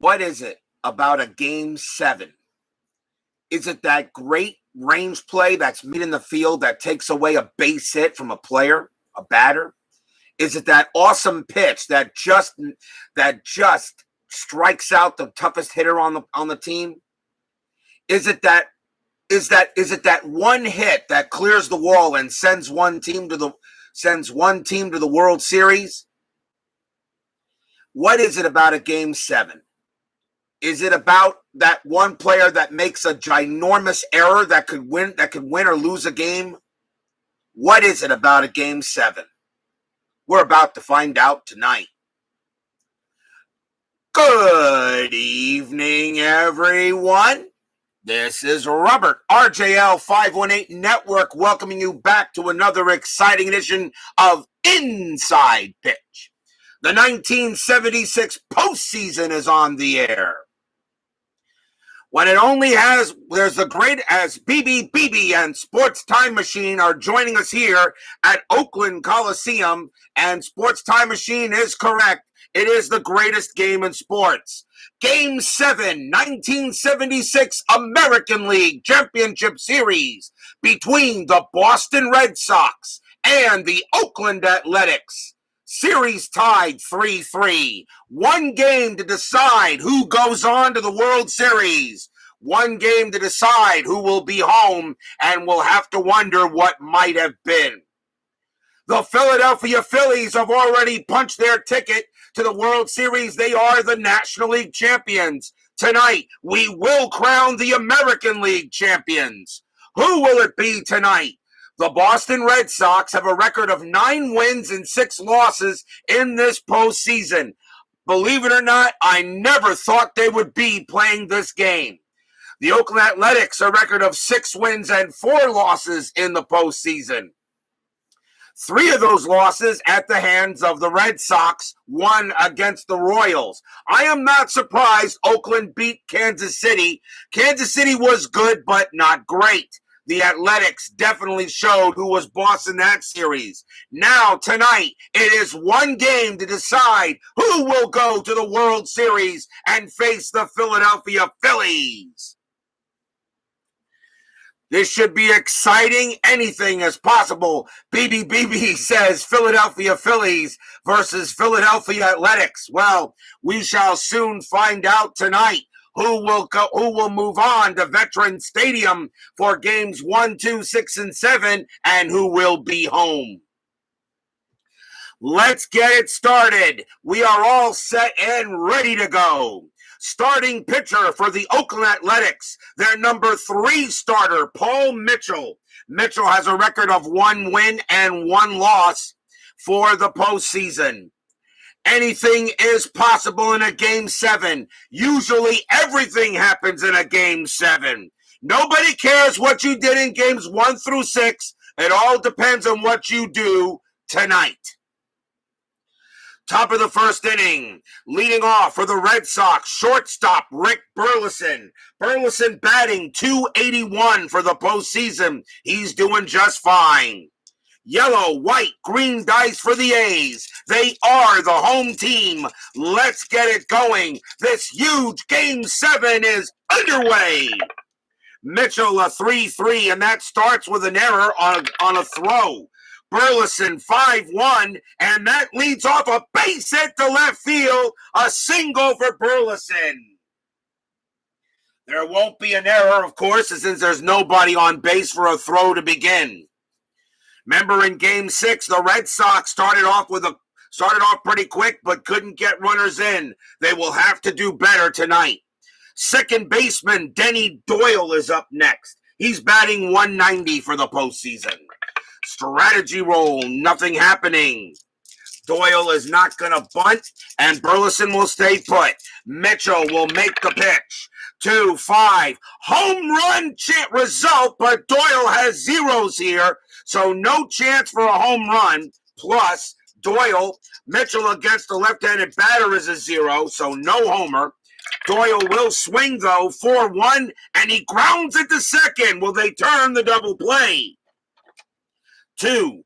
What is it about a Game 7? Is it that great range play that's made in the field that takes away a base hit from a player, a batter? Is it that awesome pitch that just strikes out the toughest hitter on the team? Is it that one hit that clears the wall and sends one team to the World Series? What is it about a Game 7? Is it about that one player that makes a ginormous error that could win or lose a game? What is it about a Game 7? We're about to find out tonight. Good evening, everyone. This is Robert, RJL 518 Network, welcoming you back to another exciting edition of Inside Pitch. The 1976 postseason is on the air. When it only has, there's the great as BB and Sports Time Machine are joining us here at Oakland Coliseum, and Sports Time Machine is correct. It is the greatest game in sports. Game 7, 1976 American League Championship Series between the Boston Red Sox and the Oakland Athletics. Series tied 3-3. One game to decide who goes on to the World Series. One game to decide who will be home, and we'll have to wonder what might have been. The Philadelphia Phillies have already punched their ticket to the World Series. They are the National League champions. Tonight, we will crown the American League champions. Who will it be tonight? The Boston Red Sox have a record of 9 wins and 6 losses in this postseason. Believe it or not, I never thought they would be playing this game. The Oakland Athletics, a record of 6 wins and 4 losses in the postseason. 3 of those losses at the hands of the Red Sox, 1 against the Royals. I am not surprised Oakland beat Kansas City. Kansas City was good, but not great. The Athletics definitely showed who was boss in that series. Now, tonight, it is one game to decide who will go to the World Series and face the Philadelphia Phillies. This should be exciting. Anything is possible. BB says Philadelphia Phillies versus Philadelphia Athletics. Well, we shall soon find out tonight. Who will move on to Veterans Stadium for games 1, 2, 6, and 7, and who will be home. Let's get it started. We are all set and ready to go. Starting pitcher for the Oakland Athletics, their number 3 starter, Paul Mitchell. Mitchell has a record of 1 win and 1 loss for the postseason. Anything is possible in a Game 7. Usually everything happens in a Game 7. Nobody cares what you did in games 1 through 6. It all depends on what you do tonight. Top of the first inning, leading off for the Red Sox, shortstop Rick Burleson. Burleson batting .281 for the postseason. He's doing just fine. Yellow, white, green dice for the A's. They are the home team. Let's get it going. This huge Game 7 is underway. Mitchell a 3-3, and that starts with an error on a throw. Burleson 5-1, and that leads off a base hit to left field. A single for Burleson. There won't be an error, of course, since there's nobody on base for a throw to begin. Remember in Game 6, the Red Sox started off pretty quick, but couldn't get runners in. They will have to do better tonight. Second baseman Denny Doyle is up next. He's batting .190 for the postseason. Strategy roll, nothing happening. Doyle is not going to bunt, and Burleson will stay put. Mitchell will make the pitch. 2-5. Home run result, but Doyle has zeros here, so no chance for a home run. Plus, Doyle, Mitchell against the left-handed batter is a 0, so no homer. Doyle will swing, though, 4-1, and he grounds it to second. Will they turn the double play? 2-1.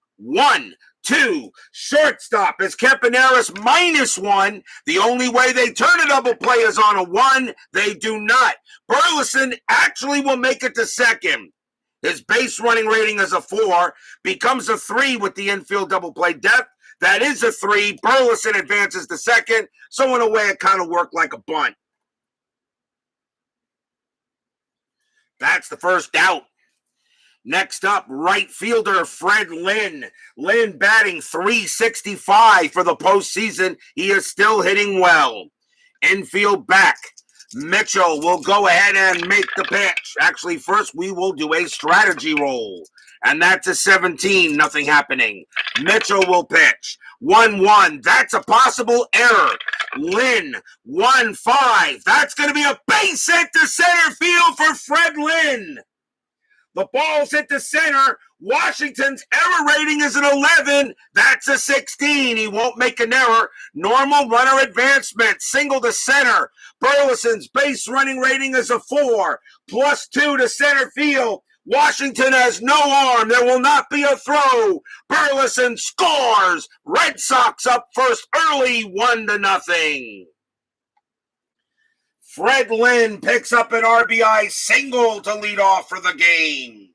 2. Shortstop is Campaneris -1. The only way they turn a double play is on a 1. They do not. Burleson actually will make it to second. His base running rating is a 4. Becomes a 3 with the infield double play depth. That is a 3. Burleson advances to second. So in a way, it kind of worked like a bunt. That's the first out. Next up, right fielder Fred Lynn. Lynn batting .365 for the postseason. He is still hitting well. Infield back. Mitchell will go ahead and make the pitch. Actually, first we will do a strategy roll. And that's a 17, nothing happening. Mitchell will pitch. 1-1, that's a possible error. Lynn, 1-5. That's going to be a base hit to center field for Fred Lynn. The ball's hit to center. Washington's error rating is an 11. That's a 16. He won't make an error. Normal runner advancement. Single to center. Burleson's base running rating is a 4. +2 to center field. Washington has no arm. There will not be a throw. Burleson scores. Red Sox up first early, 1-0. Fred Lynn picks up an RBI single to lead off for the game.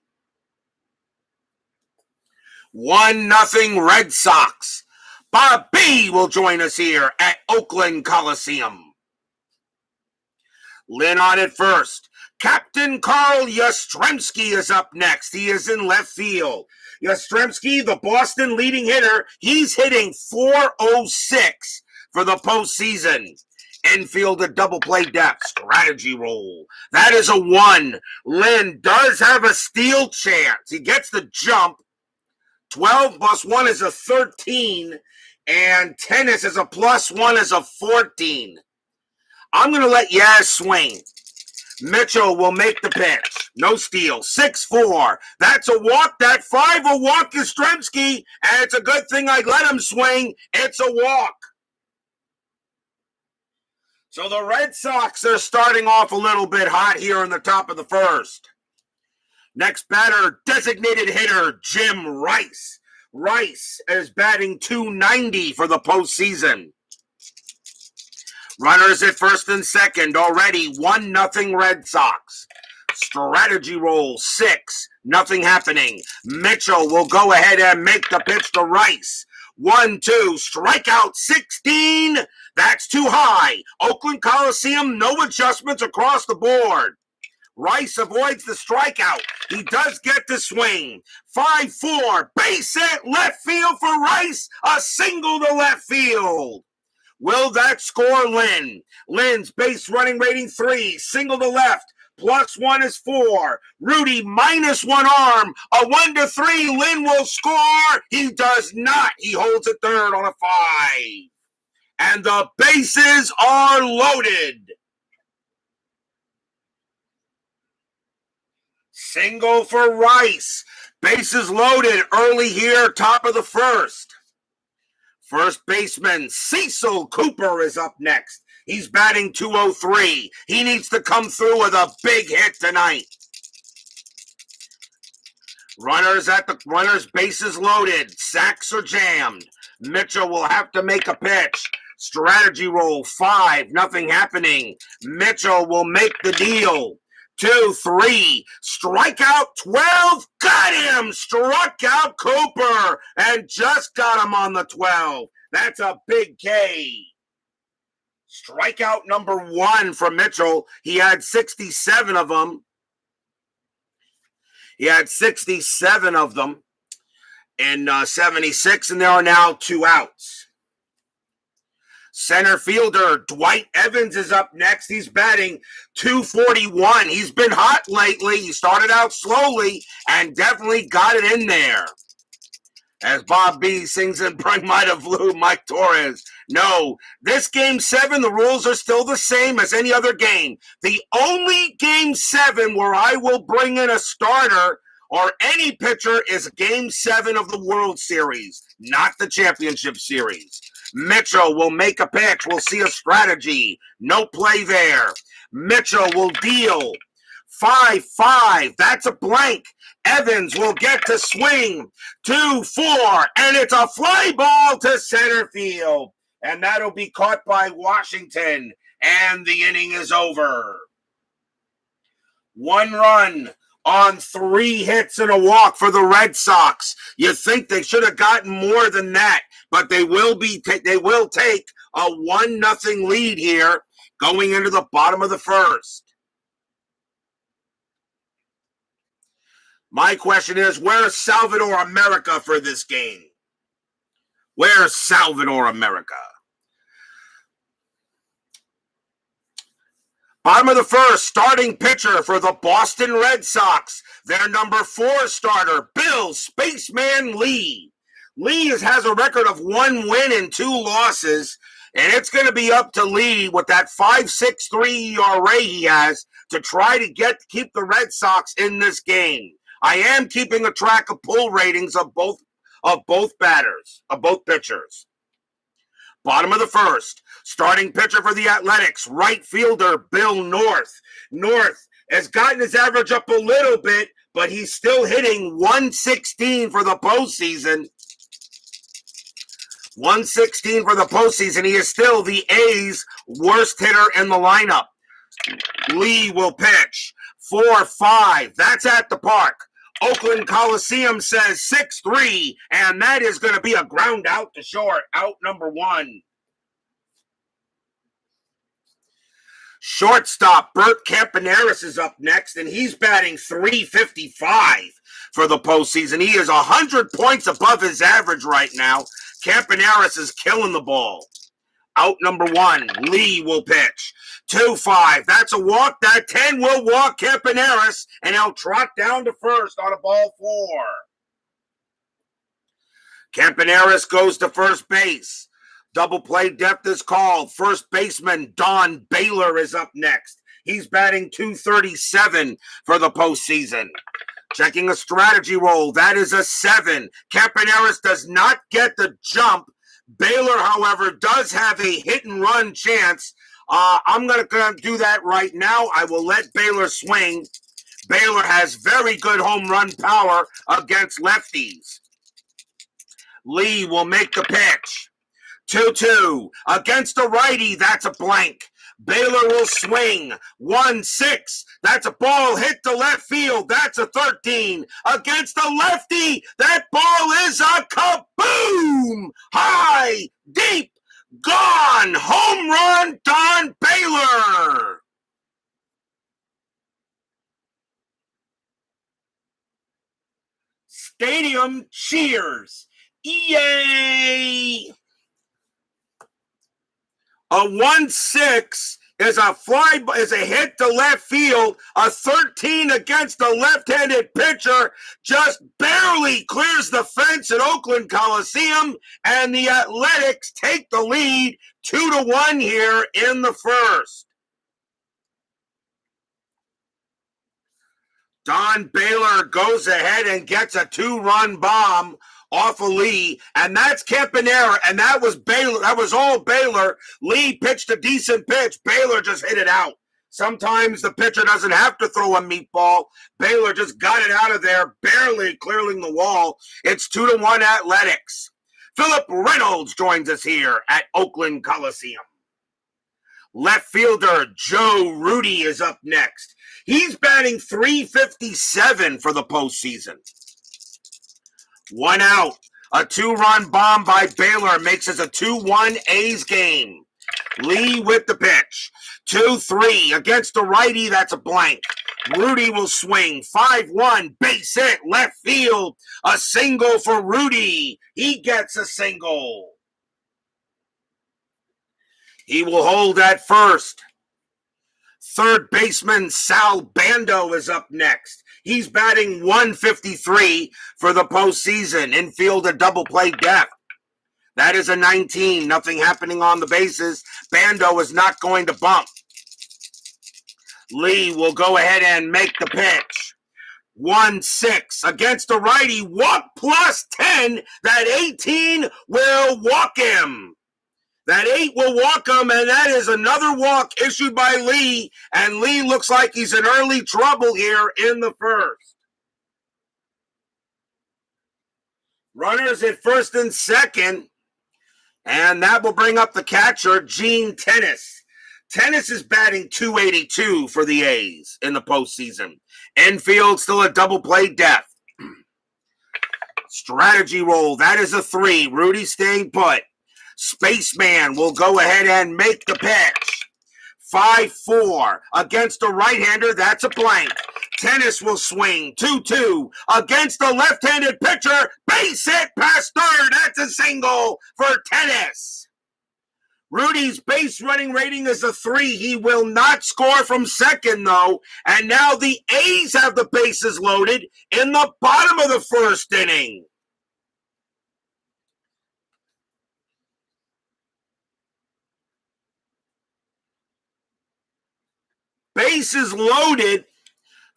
1-0 Red Sox. Bob B will join us here at Oakland Coliseum. Lynn on at first. Captain Carl Yastrzemski is up next. He is in left field. Yastrzemski, the Boston leading hitter, he's hitting .406 for the postseason. Infield a double play depth. Strategy roll. That is a 1. Lynn does have a steal chance. He gets the jump. 12 + 1 is a 13. And tennis is a +1 is a 14. I'm going to let Yaz swing. Mitchell will make the pitch. No steal. 6-4. That's a walk. That 5 will walk Yastrzemski. And it's a good thing I let him swing. It's a walk. So the Red Sox are starting off a little bit hot here in the top of the first. Next batter, designated hitter Jim Rice. Rice is batting .290 for the postseason. Runners at first and second, already 1-0 Red Sox. Strategy roll, 6, nothing happening. Mitchell will go ahead and make the pitch to Rice. 1-2, strikeout 16. That's too high. Oakland Coliseum, no adjustments across the board. Rice avoids the strikeout. He does get the swing. 5-4, base hit left field for Rice. A single to left field. Will that score Lynn? Lynn's base running rating 3, single to left. +1 is 4. Rudy -1 arm. A 1-3. Lynn will score. He does not. He holds it third on a 5. And the bases are loaded. Single for Rice. Bases loaded early here, top of the first. First baseman Cecil Cooper is up next. He's batting .203. He needs to come through with a big hit tonight. Runners bases loaded. Sacks are jammed. Mitchell will have to make a pitch. Strategy roll, 5, nothing happening. Mitchell will make the deal. 2-3, strikeout 12, got him, struck out Cooper, and just got him on the 12. That's a big K. Strikeout number 1 for Mitchell. He had 67 of them. in 76, and there are now 2 outs. Center fielder Dwight Evans is up next. He's batting .241. He's been hot lately. He started out slowly and definitely got it in there. As Bob B sings in Bring Might Have Flew, Mike Torres. No, this Game 7, the rules are still the same as any other game. The only Game 7 where I will bring in a starter or any pitcher is Game 7 of the World Series, not the Championship Series. Mitchell will make a pitch. We'll see a strategy. No play there. Mitchell will deal. 5-5. That's a blank. Evans will get to swing. 2-4. And it's a fly ball to center field. And that'll be caught by Washington. And the inning is over. 1 run on 3 hits and a walk for the Red Sox. You think they should have gotten more than that, but they will take a 1-0 lead here going into the bottom of the first. My question is, where's Salvador America for this game? Where's Salvador America? Bottom of the first, starting pitcher for the Boston Red Sox. Their number 4 starter, Bill Spaceman Lee. Lee has a record of 1 win and 2 losses, and it's going to be up to Lee with that 5.63 ERA he has to try to keep the Red Sox in this game. I am keeping a track of pull ratings of both pitchers. Bottom of the first, starting pitcher for the Athletics, right fielder Bill North. North has gotten his average up a little bit, but he's still hitting 116 for the postseason. 116 for the postseason. He is still the A's worst hitter in the lineup. Lee will pitch. 4-5. That's at the park. Oakland Coliseum says 6-3, and that is going to be a ground out to short, out number 1. Shortstop Bert Campaneris is up next, and he's batting .355 for the postseason. He is 100 points above his average right now. Campaneris is killing the ball. Out number 1, Lee will pitch. 2-5. That's a walk. That 10 will walk Campaneris, and he'll trot down to first on a ball 4. Campaneris goes to first base. Double play depth is called. First baseman Don Baylor is up next. He's batting .237 for the postseason. Checking a strategy roll. That is a 7. Campaneris does not get the jump. Baylor, however, does have a hit and run chance. I'm going to do that right now. I will let Baylor swing. Baylor has very good home run power against lefties. Lee will make the pitch. 2-2. Against a righty, that's a blank. Baylor will swing. 1-6. That's a ball hit to left field. That's a 13. Against a lefty, that ball is a kaboom! High, deep, gone! Home run, Don Baylor! Stadium cheers. Yay! A 1-6 is a hit to left field. A 13 against a left-handed pitcher just barely clears the fence at Oakland Coliseum, and the Athletics take the lead 2-1 here in the first. Don Baylor goes ahead and gets a 2-run bomb off of Lee, and that's Campaneris, and that was Baylor. That was all Baylor. Lee pitched a decent pitch. Baylor just hit it out. Sometimes the pitcher doesn't have to throw a meatball. Baylor just got it out of there, barely clearing the wall. It's 2-1 Athletics. Philip Reynolds joins us here at Oakland Coliseum. Left fielder Joe Rudy is up next. He's batting .357 for the postseason. 1 out. A 2-run bomb by Baylor makes it a 2-1 A's game. Lee with the pitch. 2-3. Against a righty, that's a blank. Rudy will swing. 5-1. Base hit. Left field. A single for Rudy. He gets a single. He will hold at first. Third baseman Sal Bando is up next. He's batting .153 for the postseason. Infield a double play depth. That is a 19. Nothing happening on the bases. Bando is not going to bump. Lee will go ahead and make the pitch. 1-6 against a righty. Walk plus 10. That 18 will walk him. That 8 will walk him, and that is another walk issued by Lee. And Lee looks like he's in early trouble here in the first. Runners at first and second. And that will bring up the catcher, Gene Tennis. Tennis is batting .282 for the A's in the postseason. Infield still a double play depth. Strategy roll, that is a 3. Rudy staying put. Spaceman will go ahead and make the pitch. 5-4 against a right-hander, that's a blank. Tennis will swing 2-2 against a left-handed pitcher. Base hit past third, that's a single for Tennis. Rudy's base running rating is a 3. He will not score from second, though. And now the A's have the bases loaded in the bottom of the first inning. Bases loaded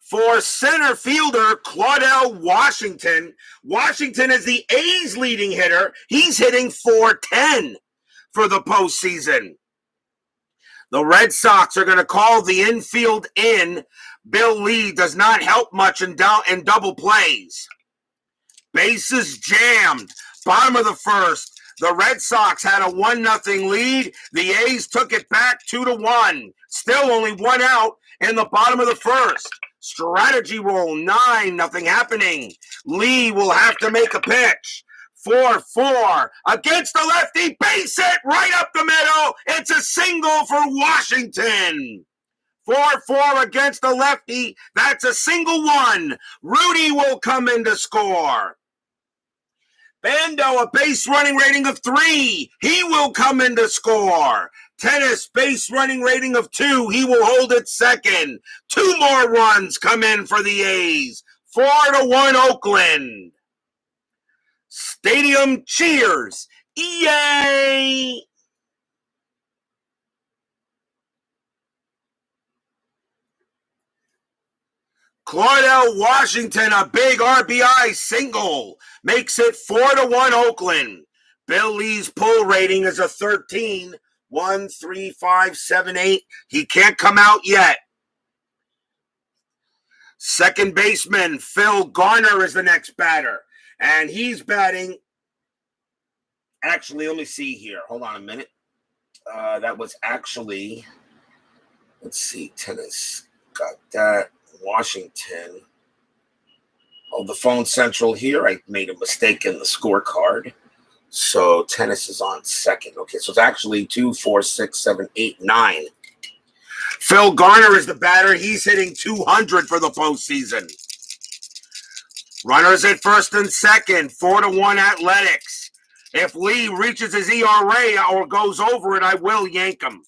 for center fielder Claudell Washington. Washington is the A's leading hitter. He's hitting .410 for the postseason. The Red Sox are going to call the infield in. Bill Lee does not help much in double plays. Bases jammed. Bottom of the first. The Red Sox had a 1-0 lead. The A's took it back 2-1. Still only 1 out in the bottom of the first. Strategy roll, 9, nothing happening. Lee will have to make a pitch. 4-4 against the lefty, base hit right up the middle. It's a single for Washington. 4-4 against the lefty. That's a single 1. Rudy will come in to score. Bando, a base running rating of 3. He will come in to score. Tennis, base running rating of 2. He will hold it second. 2 more runs come in for the A's. 4-1 Oakland. Stadium cheers. Yay! Claudell Washington, a big RBI single, makes it 4-1 Oakland. Bill Lee's pull rating is a 13. 1, 3, 5, 7, 8. He can't come out yet. Second baseman Phil Garner is the next batter. And he's batting. Actually, let me see here. Hold on a minute. That was actually, let's see, Tennis. Got that. Washington. Oh, the phone central here. I made a mistake in the scorecard. So Tennis is on second. Okay, so it's actually 2, 4, 6, 7, 8, 9. Phil Garner is the batter. He's hitting 200 for the postseason. Runners at first and second. 4-1 Athletics. If Lee reaches his ERA or goes over it, I will yank him.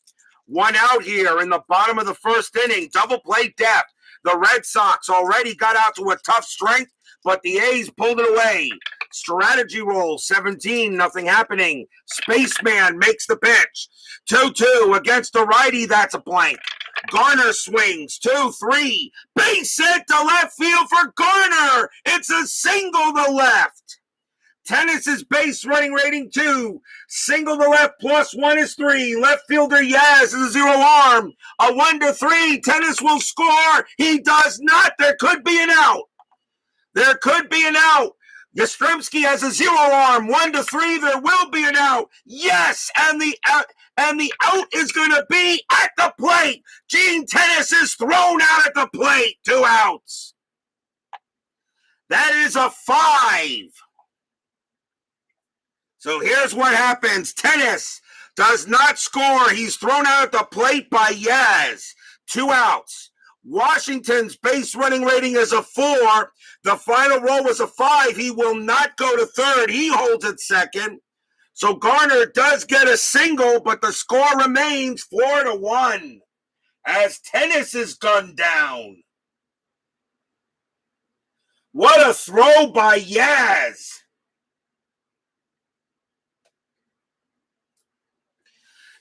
1 out here in the bottom of the first inning. Double play depth. The Red Sox already got out to a tough strength, but the A's pulled it away. Strategy roll, 17, nothing happening. Spaceman makes the pitch. 2-2 against the righty, that's a blank. Garner swings, 2-3. Base hit to left field for Garner. It's a single to left. Tennis's base running rating 2. Single to left +1 is 3. Left fielder Yaz is a 0 arm. A 1-3. Tennis will score. He does not. There could be an out. There could be an out. Yastrzemski has a 0 arm. 1-3. There will be an out. Yes, and the out is going to be at the plate. Gene Tennis is thrown out at the plate. 2 outs. That is a 5. So here's what happens. Tennis does not score. He's thrown out at the plate by Yaz. 2 outs. Washington's base running rating is a 4. The final roll was a 5. He will not go to third. He holds it second. So Garner does get a single, but the score remains 4-1 as Tennis is gunned down. What a throw by Yaz.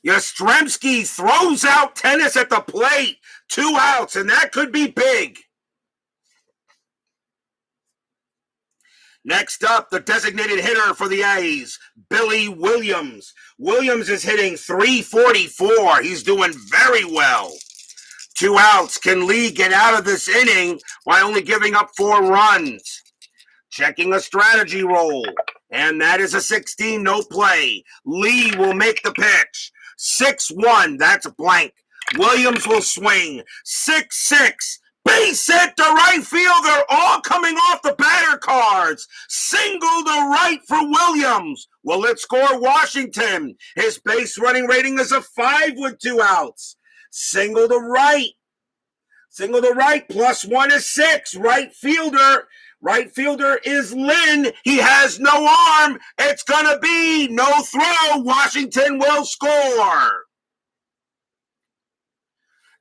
Yastrzemski throws out Tennis at the plate. 2 outs, and that could be big. Next up, the designated hitter for the A's, Billy Williams. Williams is hitting .344. He's doing very well. 2 outs. Can Lee get out of this inning by only giving up 4 runs? Checking a strategy roll. And that is a 16, no play. Lee will make the pitch. 6-1, that's a blank. Williams will swing. 6-6. Base hit to right field. They're all coming off the batter cards. Single to right for Williams. Will it score Washington? His base running rating is a 5 with 2 outs. Single to right. Single to right. +1 is 6. Right fielder. Right fielder is Lynn. He has no arm. It's going to be no throw. Washington will score.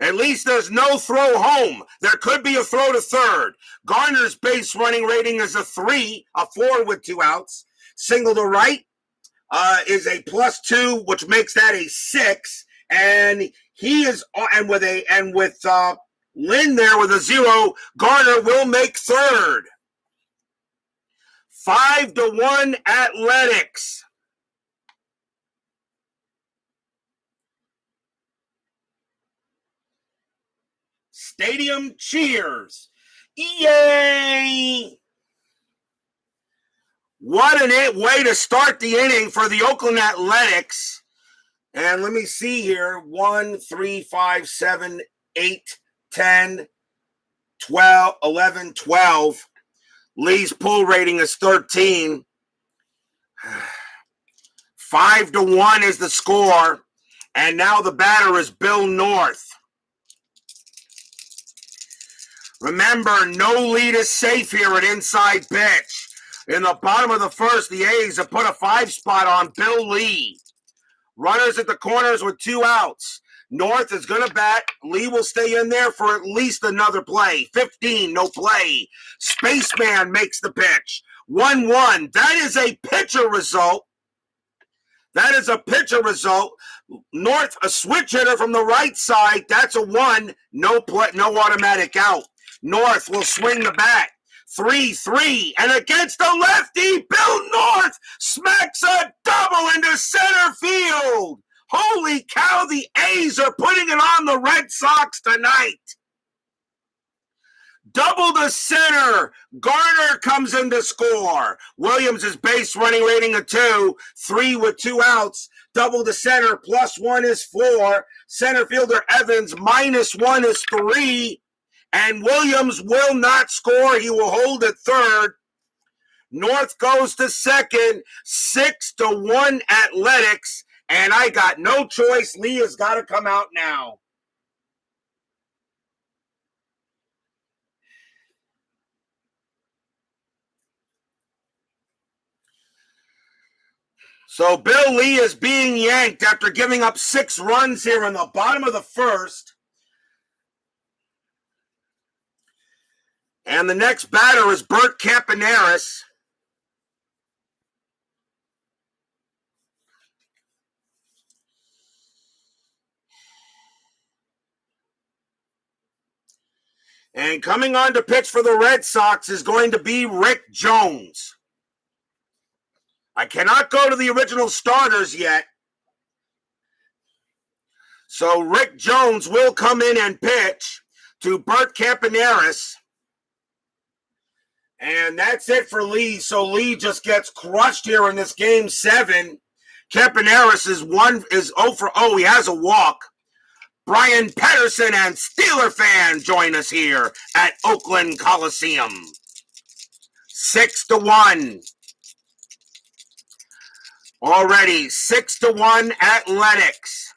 At least there's no throw home. There could be a throw to third. Garner's base running rating is a 3, a 4 with 2 outs. Single to right is a +2, which makes that a 6. And he is, and with Lynn there with a 0, Garner will make third. 5-1 Athletics. Stadium cheers. Yay! What a way to start the inning for the Oakland Athletics. And let me see here. 1, 3, 5, 7, 8, 10, 12, 11, 12. Lee's pull rating is 13. 5-1 is the score. And now the batter is Bill North. Remember, no lead is safe here at inside pitch. In the bottom of the first, the A's have put a 5 spot on Bill Lee. Runners at the corners with 2 outs. North is going to bat. Lee will stay in there for at least another play. 15, no play. Spaceman makes the pitch. 1-1. That is a pitcher result. That is a pitcher result. North, a switch hitter from the right side. That's a 1. No play, no automatic out. North will swing the bat. 3-3. And against the lefty, Bill North smacks a double into center field. Holy cow, the A's are putting it on the Red Sox tonight. Double to center. Garner comes in to score. Williams' base running rating a 2. 3 with 2 outs. Double to center. +1 is 4. Center fielder Evans -1 is 3. And Williams will not score. He will hold at third. North goes to second. 6-1 Athletics. And I got no choice. Lee has got to come out now. So Bill Lee is being yanked after giving up 6 runs here in the bottom of the first. And the next batter is Bert Campaneris. And coming on to pitch for the Red Sox is going to be Rick Jones. I cannot go to the original starters yet. So Rick Jones will come in and pitch to Bert Campaneris. And that's it for Lee. So Lee just gets crushed here in this game 7. Campaneris is 0 for 0. He has a walk. Brian Pedersen and Steeler fan join us here at Oakland Coliseum. 6-1. Already 6-1 Athletics.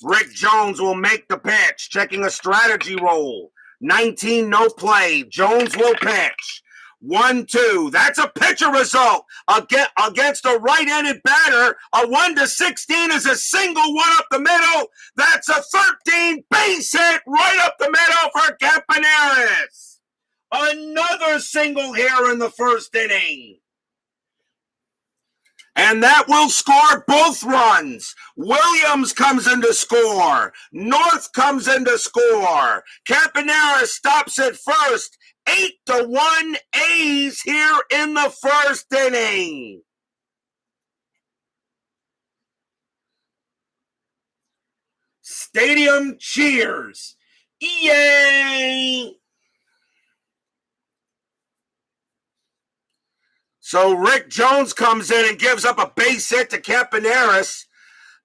Rick Jones will make the pitch, checking a strategy roll. 19, no play. Jones will pitch. 1-2. That's a pitcher result against a right-handed batter. A 1-16 is a single, 1 up the middle. That's a 13 base hit right up the middle for Campaneris. Another single here in the first inning. And that will score both runs. Williams comes in to score. North comes in to score. Campaneris stops at first. 8-1 A's here in the first inning. Stadium cheers. Yay! So Rick Jones comes in and gives up a base hit to Campaneris.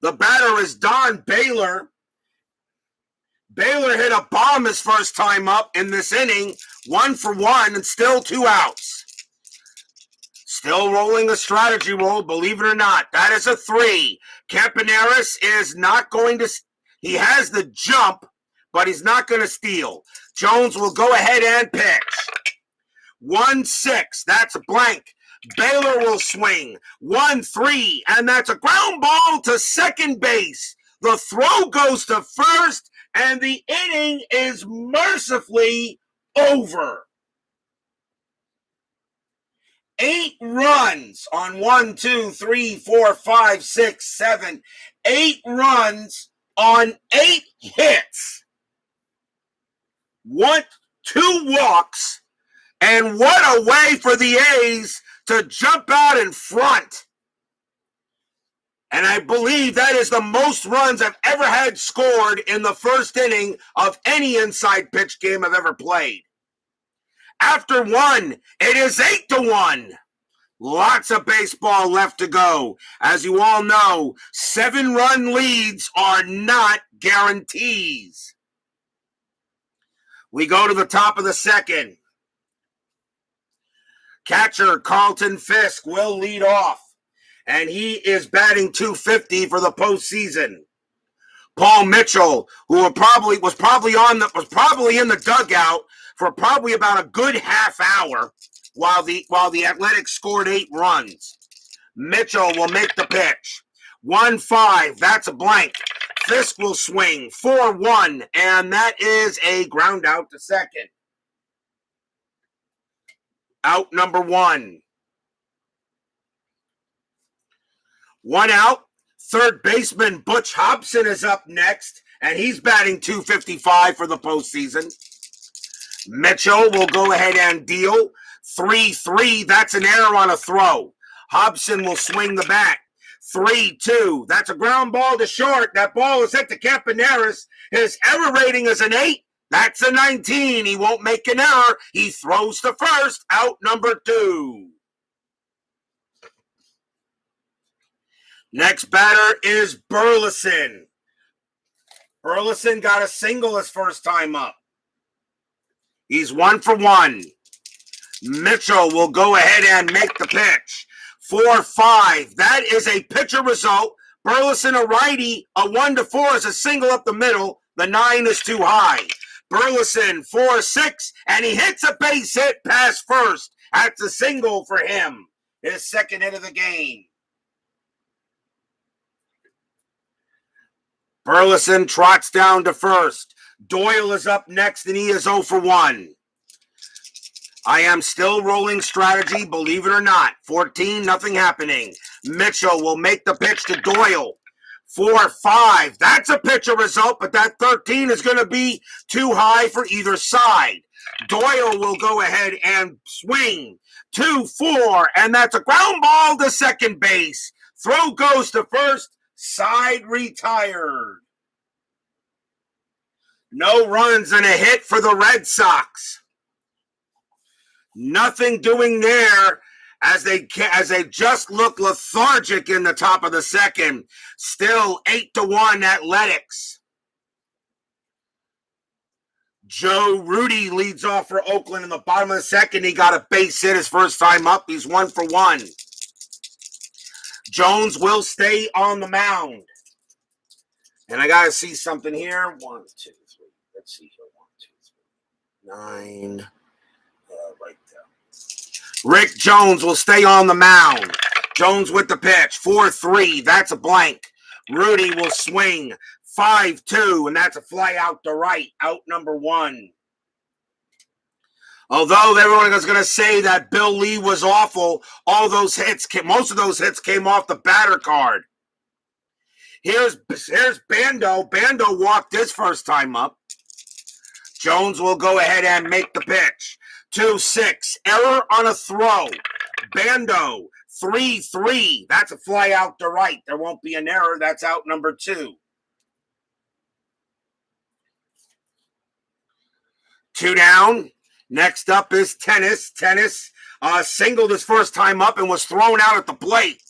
The batter is Don Baylor. Baylor hit a bomb his first time up in this inning, 1-for-1, and still 2 outs. Still rolling a strategy roll, believe it or not. That is a 3. Campaneris is not going to, he has the jump, but he's not going to steal. Jones will go ahead and pitch. 1-6, that's a blank. Baylor will swing. 1-3, and that's a ground ball to second base. The throw goes to first, and the inning is mercifully over. 8 runs on 1, 2, 3, 4, 5, 6, 7. 8 runs on 8 hits. 2 walks, and what a way for the A's to jump out in front. And I believe that is the most runs I've ever had scored in the first inning of any inside pitch game I've ever played. After 1, it is 8-1. Lots of baseball left to go. As you all know, 7-run leads are not guarantees. We go to the top of the second. Catcher Carlton Fisk will lead off, and he is batting .250 for the postseason. Paul Mitchell, who was probably in the dugout for probably about a good half hour while the Athletics scored 8 runs. Mitchell will make the pitch. 1-5, that's a blank. Fisk will swing. 4-1, and that is a ground out to second. Out number 1. 1 out. Third baseman Butch Hobson is up next, and he's batting .255 for the postseason. Mitchell will go ahead and deal. 3-3, that's an error on a throw. Hobson will swing the bat. 3-2, that's a ground ball to short. That ball is hit to Campaneris. His error rating is an 8. That's a 19. He won't make an error. He throws to first. Out number 2. Next batter is Burleson. Burleson got a single his first time up. He's 1-for-1. Mitchell will go ahead and make the pitch. 4-5. That is a pitcher result. Burleson a righty. A 1-4 is a single up the middle. The 9 is too high. Burleson 4-6, and he hits a base hit past first. That's a single for him. His second hit of the game. Burleson trots down to first. Doyle is up next, and he is 0-for-1. I am still rolling strategy, believe it or not. 14, nothing happening. Mitchell will make the pitch to Doyle. 4-5. That's a pitcher result, but that 13 is going to be too high for either side. Doyle will go ahead and swing. 2-4, and that's a ground ball to second base. Throw goes to first. Side retired. No runs and a hit for the Red Sox. Nothing doing there as they just look lethargic in the top of the second. Still 8-1 Athletics. Joe Rudy leads off for Oakland in the bottom of the second. He got a base hit his first time up. He's 1-for-1. Jones will stay on the mound. And I got to see something here. 1, 2, 3. Let's see here. 1, 2, 3. 9. Right there. Rick Jones will stay on the mound. Jones with the pitch. 4-3. That's a blank. Rudy will swing. 5-2. And that's a fly out to right. Out number 1. Although everyone is going to say that Bill Lee was awful, most of those hits came off the batter card. Here's Bando. Bando walked his first time up. Jones will go ahead and make the pitch. 2-6. Error on a throw. Bando. 3-3. That's a fly out to right. There won't be an error. That's out number 2. 2 down. Next up is Tennis. Tennis singled his first time up and was thrown out at the plate.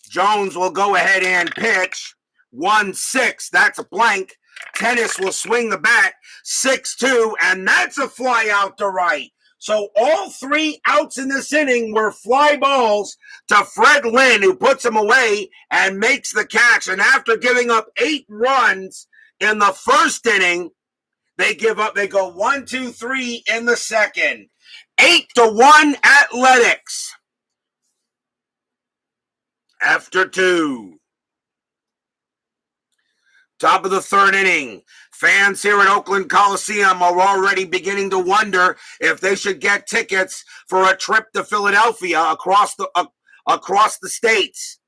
Jones will go ahead and pitch. 1-6. That's a blank. Tennis will swing the bat. 6-2, and that's a fly out to right. So all 3 outs in this inning were fly balls to Fred Lynn, who puts them away and makes the catch. And after giving up 8 runs in the first inning, they give up. They go 1-2-3 in the second. 8-1 Athletics. After 2. Top of the 3rd inning. Fans here at Oakland Coliseum are already beginning to wonder if they should get tickets for a trip to Philadelphia across the states.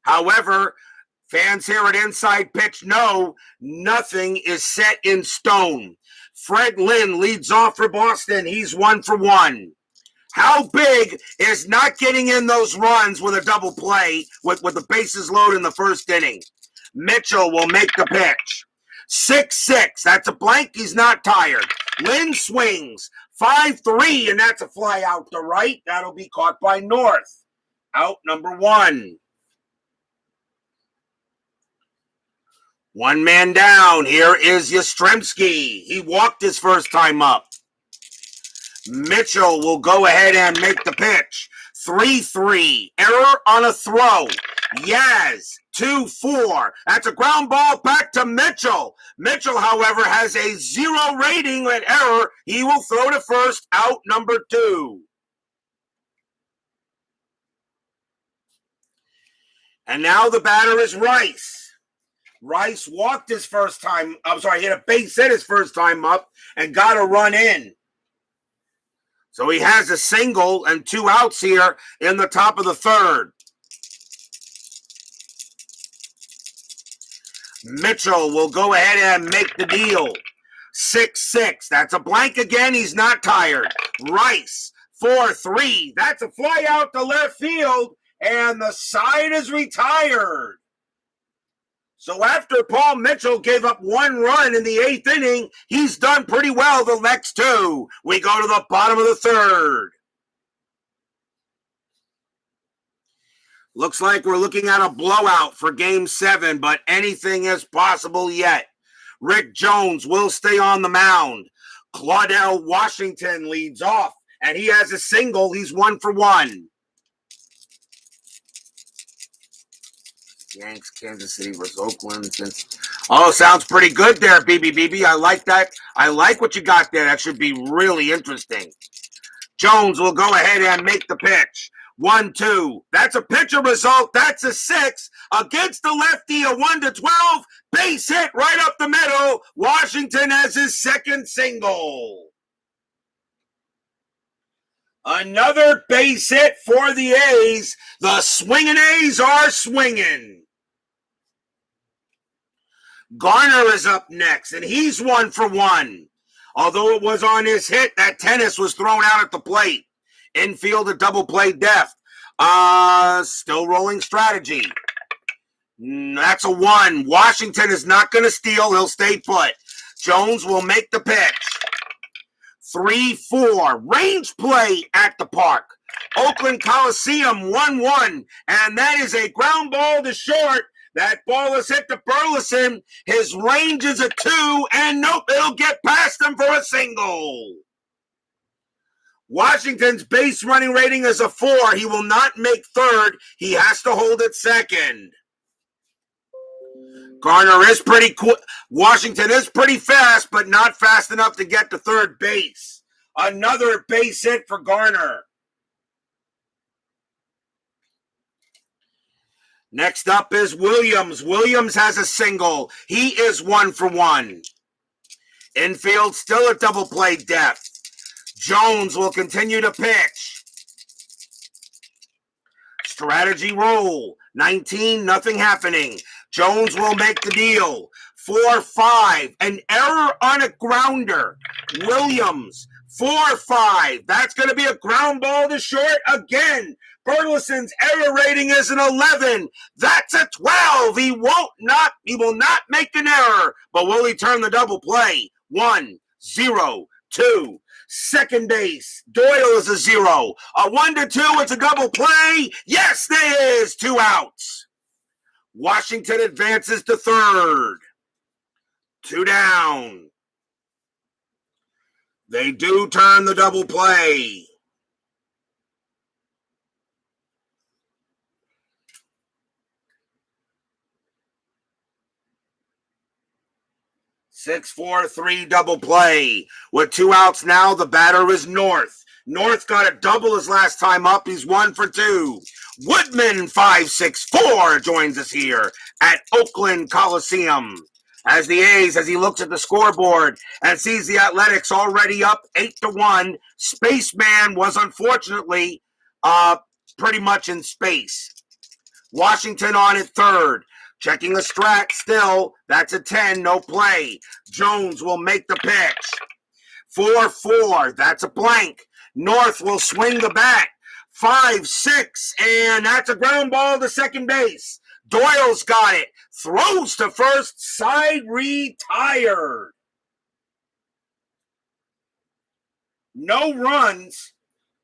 However, fans here at Inside Pitch know nothing is set in stone. Fred Lynn leads off for Boston. He's 1 for 1. How big is not getting in those runs with a double play with the bases loaded in the first inning? Mitchell will make the pitch. 6-6. That's a blank. He's not tired. Lynn swings. 5-3, and that's a fly out to right. That'll be caught by North. Out number 1. 1 man down. Here is Yastrzemski. He walked his first time up. Mitchell will go ahead and make the pitch. 3-3. Error on a throw. Yaz. 2-4. That's a ground ball back to Mitchell. Mitchell, however, has a 0 rating at error. He will throw to first. Out number 2. And now the batter is Rice. Rice walked his first time. Hit a base hit his first time up and got a run in. So he has a single and 2 outs here in the top of the 3rd. Mitchell will go ahead and make the deal. 6-6. That's a blank again. He's not tired. Rice. 4-3. That's a fly out to left field, and the side is retired. So after Paul Mitchell gave up 1 run in the 8th inning, he's done pretty well the next 2. We go to the bottom of the 3rd. Looks like we're looking at a blowout for Game 7, but anything is possible yet. Rick Jones will stay on the mound. Claudell Washington leads off, and he has a single. He's 1 for 1. Yanks, Kansas City versus Oakland. Oh, sounds pretty good there, BB. I like that. I like what you got there. That should be really interesting. Jones will go ahead and make the pitch. 1-2. That's a pitcher result. That's a 6 against the lefty. A 1-12 base hit right up the middle. Washington has his second single. Another base hit for the A's. The swinging A's are swinging. Garner is up next, and he's 1 for 1. Although it was on his hit, that Tennis was thrown out at the plate. Infield a double play depth. Still rolling strategy. That's a 1. Washington is not going to steal. He'll stay put. Jones will make the pitch. 3-4. Range play at the park. Oakland Coliseum 1-1. And that is a ground ball to short. That ball is hit to Burleson. His range is a 2. And nope, it'll get past him for a single. Washington's base running rating is a 4. He will not make third. He has to hold it second. Garner is pretty quick. Washington is pretty fast, but not fast enough to get to third base. Another base hit for Garner. Next up is Williams. Williams has a single. He is 1 for 1. Infield still at double play depth. Jones will continue to pitch. Strategy roll. 19, nothing happening. Jones will make the deal. 4-5. An error on a grounder. Williams, 4-5. That's going to be a ground ball to short again. Burleson's error rating is an 11. That's a 12. He will not make an error, but will he turn the double play? 1-0-2. Second base, Doyle is a 0. A 1-2, it's a double play. Yes, there is. 2 outs. Washington advances to third. 2 down. They do turn the double play. Six, 4-3 double play. With 2 outs now, the batter is North. North got a double his last time up. He's 1 for 2. Woodman, 5-6-4, joins us here at Oakland Coliseum. As he looks at the scoreboard and sees the Athletics already up 8-1. Spaceman was unfortunately pretty much in space. Washington on at third. Checking the strat still. That's a 10, no play. Jones will make the pitch. 4-4, that's a blank. North will swing the bat. 5-6, and that's a ground ball to second base. Doyle's got it. Throws to first, side retired. No runs.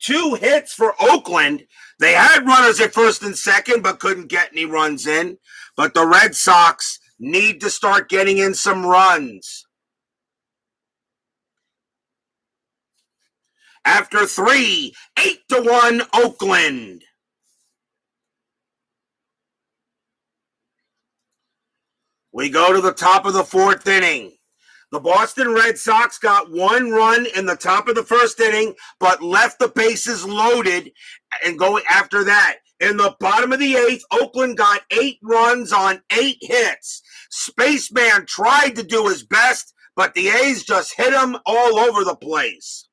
2 hits for Oakland. They had runners at first and second, but couldn't get any runs in. But the Red Sox need to start getting in some runs. After 3, 8-1 Oakland. We go to the top of the 4th inning. The Boston Red Sox got 1 run in the top of the 1st inning, but left the bases loaded and going after that. In the bottom of the 8th, Oakland got 8 runs on 8 hits. Spaceman tried to do his best, but the A's just hit him all over the place.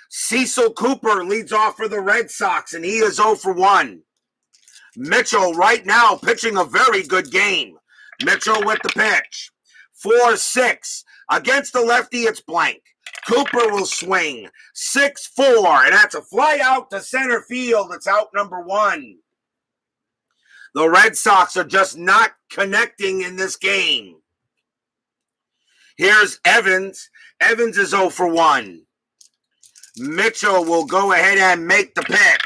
Cecil Cooper leads off for the Red Sox, and he is 0 for 1. Mitchell right now pitching a very good game. Mitchell with the pitch. 4-6. Against the lefty, it's blank. Cooper will swing. 6-4, and that's a fly out to center field. It's out number 1. The Red Sox are just not connecting in this game. Here's Evans. Evans is 0 for 1. Mitchell will go ahead and make the pitch.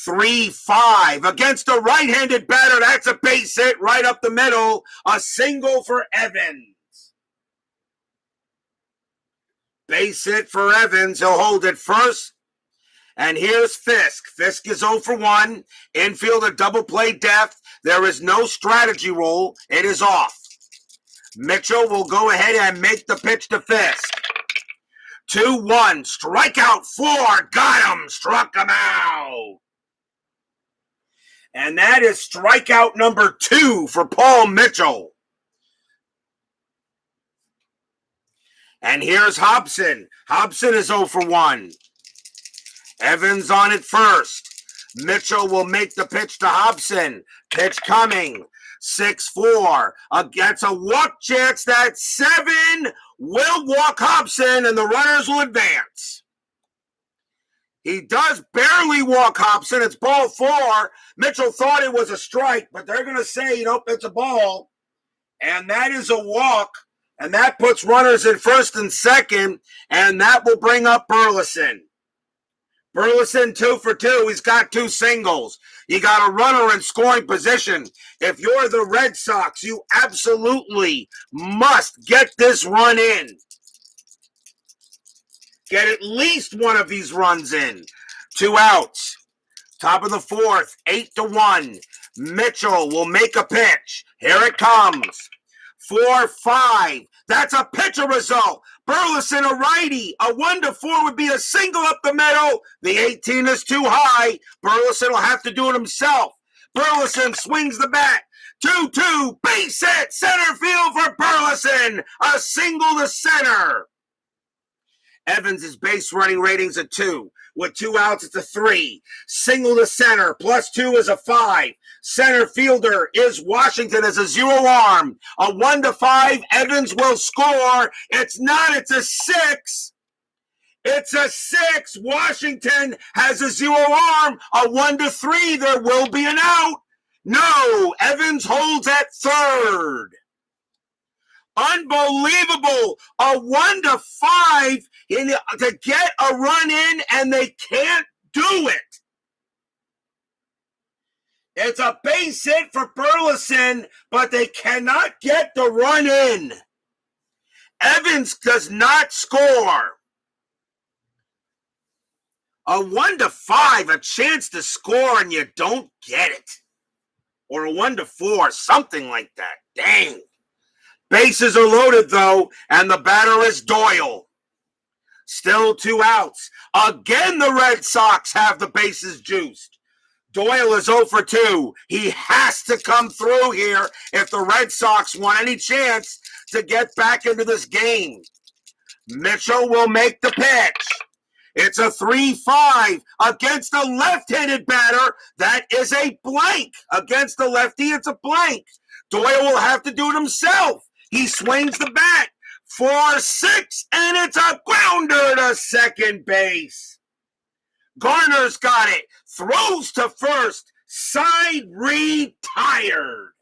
3-5 against a right-handed batter. That's a base hit right up the middle. A single for Evans. Base hit for Evans. He'll hold it first. And here's Fisk. Fisk is 0 for 1. Infield a double play depth. There is no strategy roll. It is off. Mitchell will go ahead and make the pitch to Fisk. 2-1. Strikeout 4. Got him. Struck him out. And that is strikeout number 2 for Paul Mitchell. And here's Hobson. Hobson is 0 for 1. Evans on it first. Mitchell will make the pitch to Hobson. Pitch coming. 6-4. That's a walk chance. That's 7. Will walk Hobson, and the runners will advance. He does barely walk Hobson. It's ball 4. Mitchell thought it was a strike, but they're going to say, nope, it's a ball. And that is a walk. And that puts runners in first and second. And that will bring up Burleson. Burleson 2 for 2. He's got 2 singles. You got a runner in scoring position. If you're the Red Sox, you absolutely must get this run in. Get at least one of these runs in. 2 outs. Top of the 4th, 8-1. Mitchell will make a pitch. Here it comes. 4-5. That's a pitcher result. Burleson, a righty. A 1-4 would be a single up the middle. The 18 is too high. Burleson will have to do it himself. Burleson swings the bat. 2-2. Base hit. Center field for Burleson. A single to center. Evans' base running rating's a 2. With 2 outs, it's a 3. Single to center, +2 is a 5. Center fielder is Washington as a 0 arm. A 1-5, Evans will score. It's not, it's a 6. It's a 6. Washington has a 0 arm. A 1-3, there will be an out. No, Evans holds at third. Unbelievable. A 1-5 to get a run in, and they can't do it. It's a base hit for Burleson, but they cannot get the run in. Evans does not score. A 1-5, a chance to score, and you don't get it. Or a 1-4, something like that. Dang. Bases are loaded, though, and the batter is Doyle. Still 2 outs. Again, the Red Sox have the bases juiced. Doyle is 0 for 2. He has to come through here if the Red Sox want any chance to get back into this game. Mitchell will make the pitch. It's a 3-5 against a left-handed batter. That is a blank. Against the lefty, it's a blank. Doyle will have to do it himself. He swings the bat. 4-6, and it's a grounder to second base. Garner's got it. Throws to first. Side retired.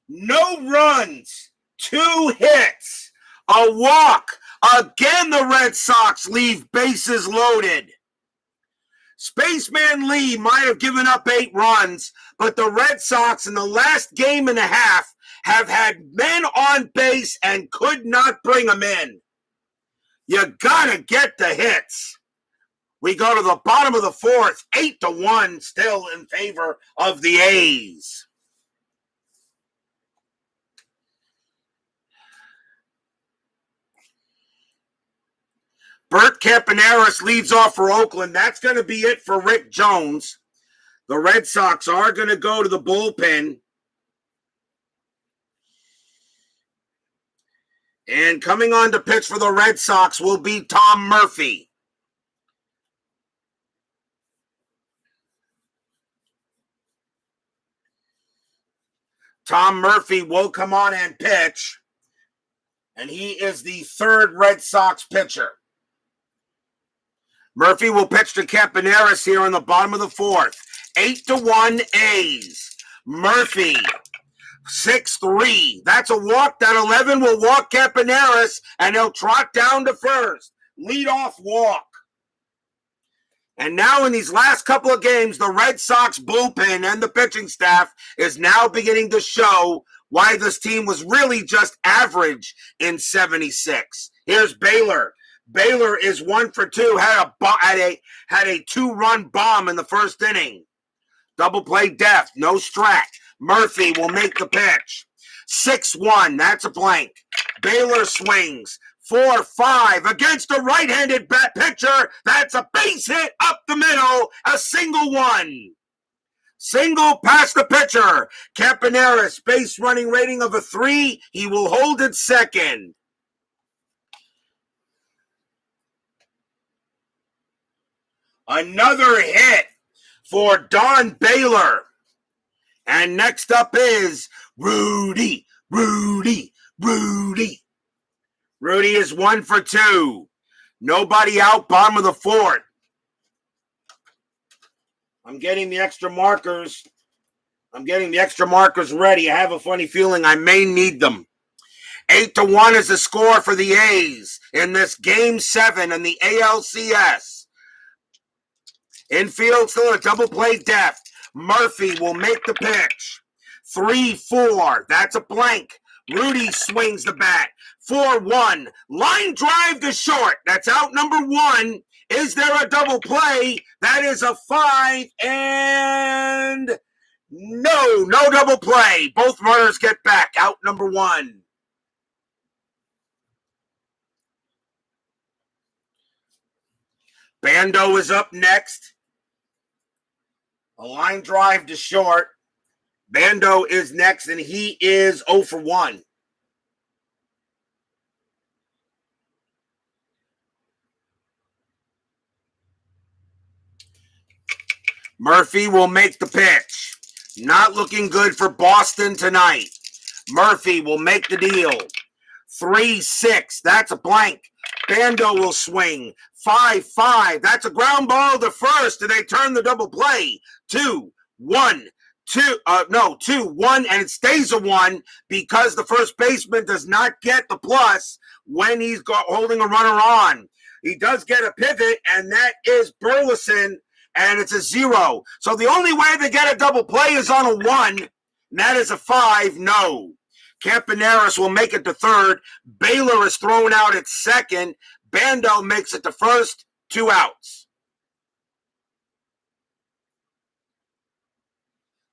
No runs. 2 hits. A walk. Again, the Red Sox leave bases loaded. Spaceman Lee might have given up 8 runs, but the Red Sox in the last game and a half have had men on base and could not bring them in. You gotta get the hits. We go to the bottom of the 4th, 8-1 still in favor of the A's. Bert Campaneris leads off for Oakland. That's going to be it for Rick Jones. The Red Sox are going to go to the bullpen. And coming on to pitch for the Red Sox will be Tom Murphy. Tom Murphy will come on and pitch. And he is the 3rd Red Sox pitcher. Murphy will pitch to Campaneris here in the bottom of the 4th. 8-1 A's. Murphy, 6-3. That's a walk. That 11 will walk Campaneris, and he'll trot down to first. Leadoff walk. And now in these last couple of games, the Red Sox bullpen and the pitching staff is now beginning to show why this team was really just average in 76. Here's Baylor. Baylor is 1 for 2, had a 2-run bomb in the first inning. Double play deft, no strat. Murphy will make the pitch. 6-1, that's a blank. Baylor swings. 4-5 against a right-handed bat pitcher. That's a base hit up the middle, a single one. Single past the pitcher. Campaneris, base running rating of a 3. He will hold it second. Another hit for Don Baylor. And next up is Rudy. Rudy is 1 for 2. Nobody out, bottom of the 4th. I'm getting the extra markers. Ready. I have a funny feeling I may need them. 8-1 is the score for the A's in this Game 7 in the ALCS. Infield still a double play deft. Murphy will make the pitch. 3-4. That's a blank. Rudy swings the bat. 4-1. Line drive to short. That's out number 1. Is there a double play? That is a 5. And no double play. Both runners get back. Out number 1. Bando is up next. A line drive to short. Bando is next, and he is 0 for 1. Murphy will make the pitch. Not looking good for Boston tonight. Murphy will make the deal. 3-6. That's a blank. Bando will swing. 5-5. That's a ground ball to first. And they turn the double play. 2-1. 2-1, and it stays a 1 because the first baseman does not get the plus when he's holding a runner on. He does get a pivot, and that is Burleson, and it's a 0. So the only way they get a double play is on a 1, and that is a 5. No. Campaneris will make it to third. Baylor is thrown out at second. Bando makes it to first. 2 outs.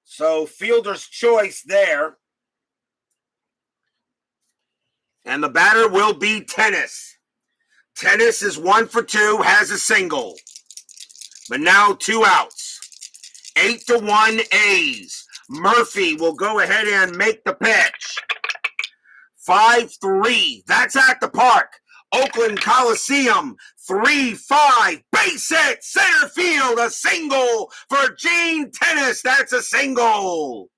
So fielder's choice there. And the batter will be Tennis. Tennis is 1 for 2, has a single. But now 2 outs. 8-1 A's. Murphy will go ahead and make the pitch. 5-3. That's at the park. Oakland Coliseum. 3-5. Base hit. Center field. A single for Gene Tennis. That's a single.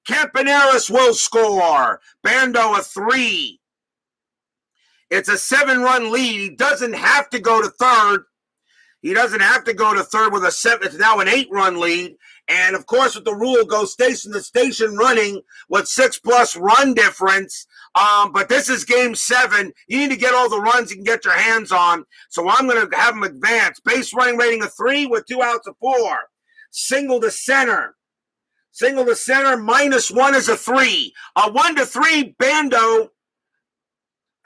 Campaneris will score. Bando a 3. It's a 7-run lead. He doesn't have to go to third. He doesn't have to go to third with a 7. It's now an 8-run lead. And, of course, with the rule, go station to station running with 6+ run difference. But this is game 7. You need to get all the runs you can get your hands on. So I'm going to have him advance. Base running rating of 3 with 2 outs of 4. Single to center. Single to center. -1 is a 3. A 1-3 Bando.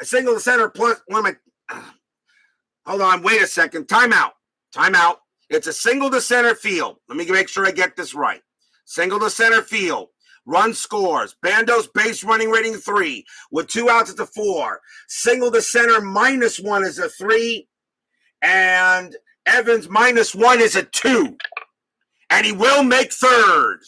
A single to center plus. Hold on. Wait a second. Timeout. Timeout. It's a single to center field. Let me make sure I get this right. Single to center field. Run scores. Bando's base running rating 3. With 2 outs, it's a 4. Single to center -1 is a 3. And Evans -1 is a 2. And he will make third.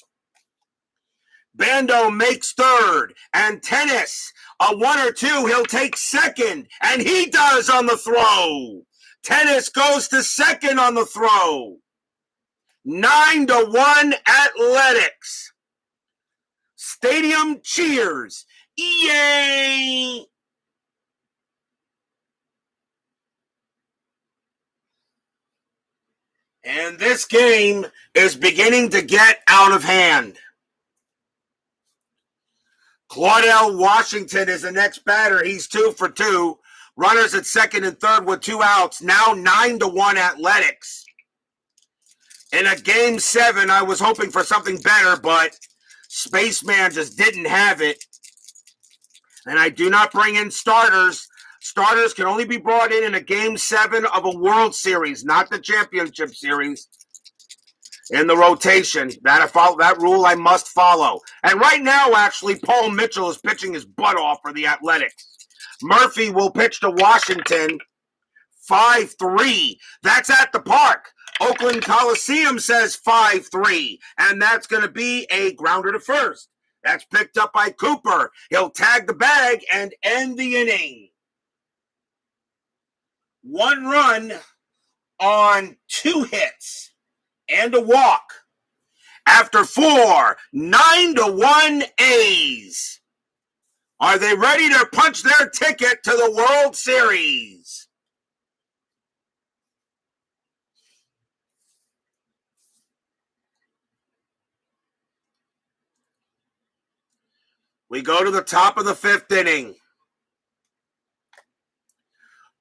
Bando makes third. And Tennis, a 1 or 2, he'll take second. And he does on the throw. Tennis goes to second on the throw. 9-1 Athletics. Stadium cheers. Yay! And this game is beginning to get out of hand. Claudell Washington is the next batter. He's 2 for 2. Runners at second and third with 2 outs. Now 9-1 Athletics. In a game 7, I was hoping for something better, but Spaceman just didn't have it. And I do not bring in starters. Starters can only be brought in a game 7 of a World Series, not the Championship Series. In the rotation. That rule I must follow. And right now, actually, Paul Mitchell is pitching his butt off for the Athletics. Murphy will pitch to Washington. 5-3. That's at the park. Oakland Coliseum says 5-3. And that's going to be a grounder to first. That's picked up by Cooper. He'll tag the bag and end the inning. 1 run on 2 hits and a walk. After 4, 9-1 A's. Are they ready to punch their ticket to the World Series? We go to the top of the 5th inning.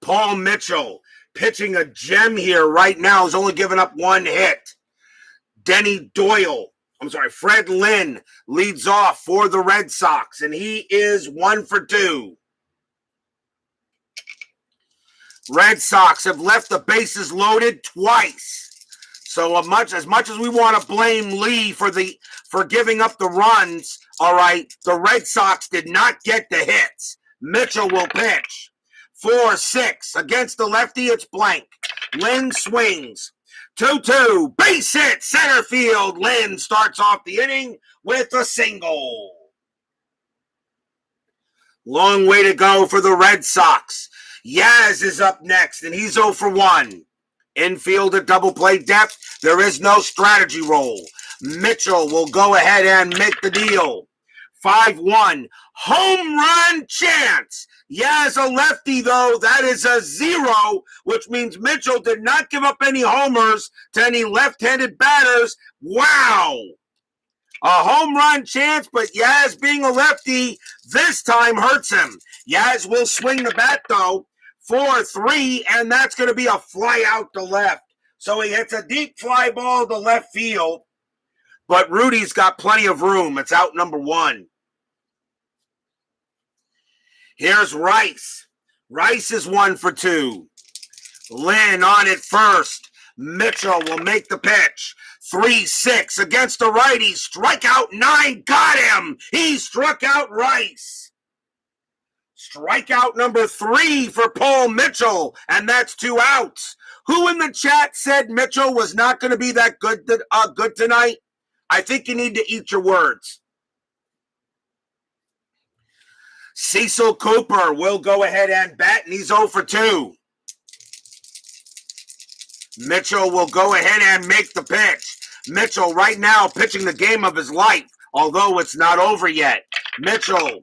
Paul Mitchell pitching a gem here right now. Has only given up 1 hit. Fred Lynn leads off for the Red Sox, and he is 1 for 2. Red Sox have left the bases loaded twice. So as much as we want to blame Lee for giving up the runs, all right, the Red Sox did not get the hits. Mitchell will pitch. 4-6 against the lefty. It's blank. Lynn swings. 2-2, base hit, center field. Lynn starts off the inning with a single. Long way to go for the Red Sox. Yaz is up next, and he's 0 for 1. Infield at double play depth. There is no strategy roll. Mitchell will go ahead and make the deal. 5-1. Home run chance. Yeah, as a lefty, though, that is a 0, which means Mitchell did not give up any homers to any left-handed batters. Wow. A home run chance, but Yaz being a lefty, this time hurts him. Yaz will swing the bat, though. 4-3, and that's going to be a fly out to left. So he hits a deep fly ball to left field, but Rudy's got plenty of room. It's out number 1. Here's Rice. Rice is 1 for 2. Lynn on it first. Mitchell will make the pitch. 3-6 against the righty. Strikeout 9. Got him. He struck out Rice. Strikeout number 3 for Paul Mitchell, and that's 2 outs. Who in the chat said Mitchell was not going to be that good tonight? I think you need to eat your words. Cecil Cooper will go ahead and bat, and he's 0 for 2. Mitchell will go ahead and make the pitch. Mitchell right now pitching the game of his life, although it's not over yet. Mitchell,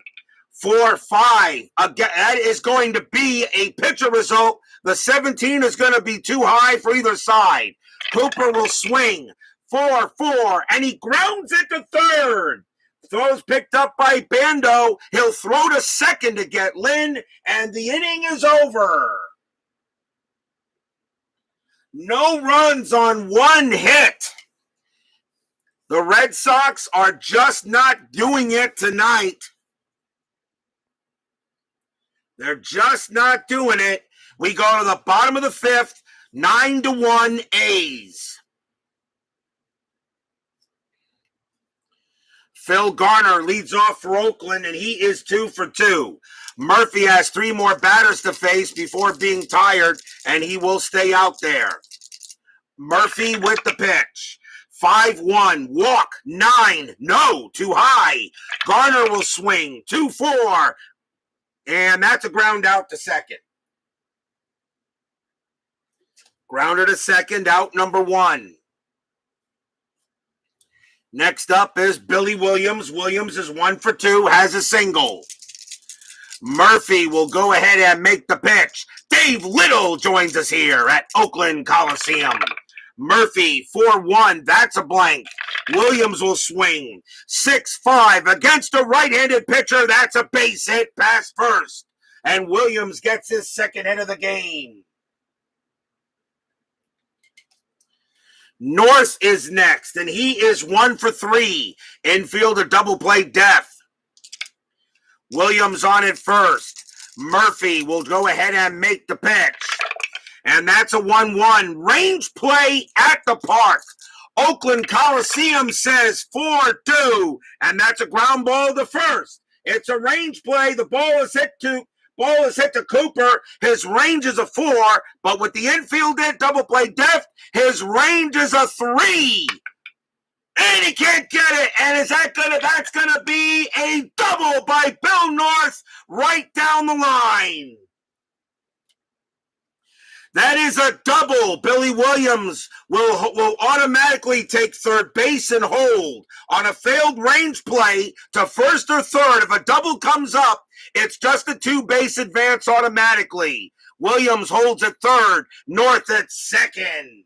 4-5. Again, that is going to be a pitcher result. The 17 is going to be too high for either side. Cooper will swing. 4-4, and he grounds it to third. Throws picked up by Bando. He'll throw to second to get Lynn, and the inning is over. No runs on 1 hit. The Red Sox are just not doing it tonight. They're just not doing it. We go to the bottom of the 5th, 9-1 A's. Phil Garner leads off for Oakland, and he is 2 for 2. Murphy has 3 more batters to face before being tired, and he will stay out there. Murphy with the pitch. 5-1, walk, 9, no, too high. Garner will swing, 2-4, and that's a ground out to second. Grounder to second, out number 1. Next up is Billy Williams. Williams is 1 for 2, has a single. Murphy will go ahead and make the pitch. Dave Little joins us here at Oakland Coliseum. Murphy, 4-1, that's a blank. Williams will swing. 6-5 against a right-handed pitcher. That's a base hit past first. And Williams gets his second hit of the game. North is next, and he is 1 for 3. Infielder double play depth. Williams on it first. Murphy will go ahead and make the pitch. And that's a 1-1. Range play at the park. Oakland Coliseum says 4-2, and that's a ground ball to first. It's a range play. The ball is hit to Cooper. His range is a 4, but with the infield at double play depth, his range is a 3. And he can't get it. And that's gonna be a double by Bill North right down the line. That is a double. Billy Williams will automatically take third base and hold. On a failed range play to first or third, if a double comes up, it's just a 2-base advance automatically. Williams holds at third, North at second.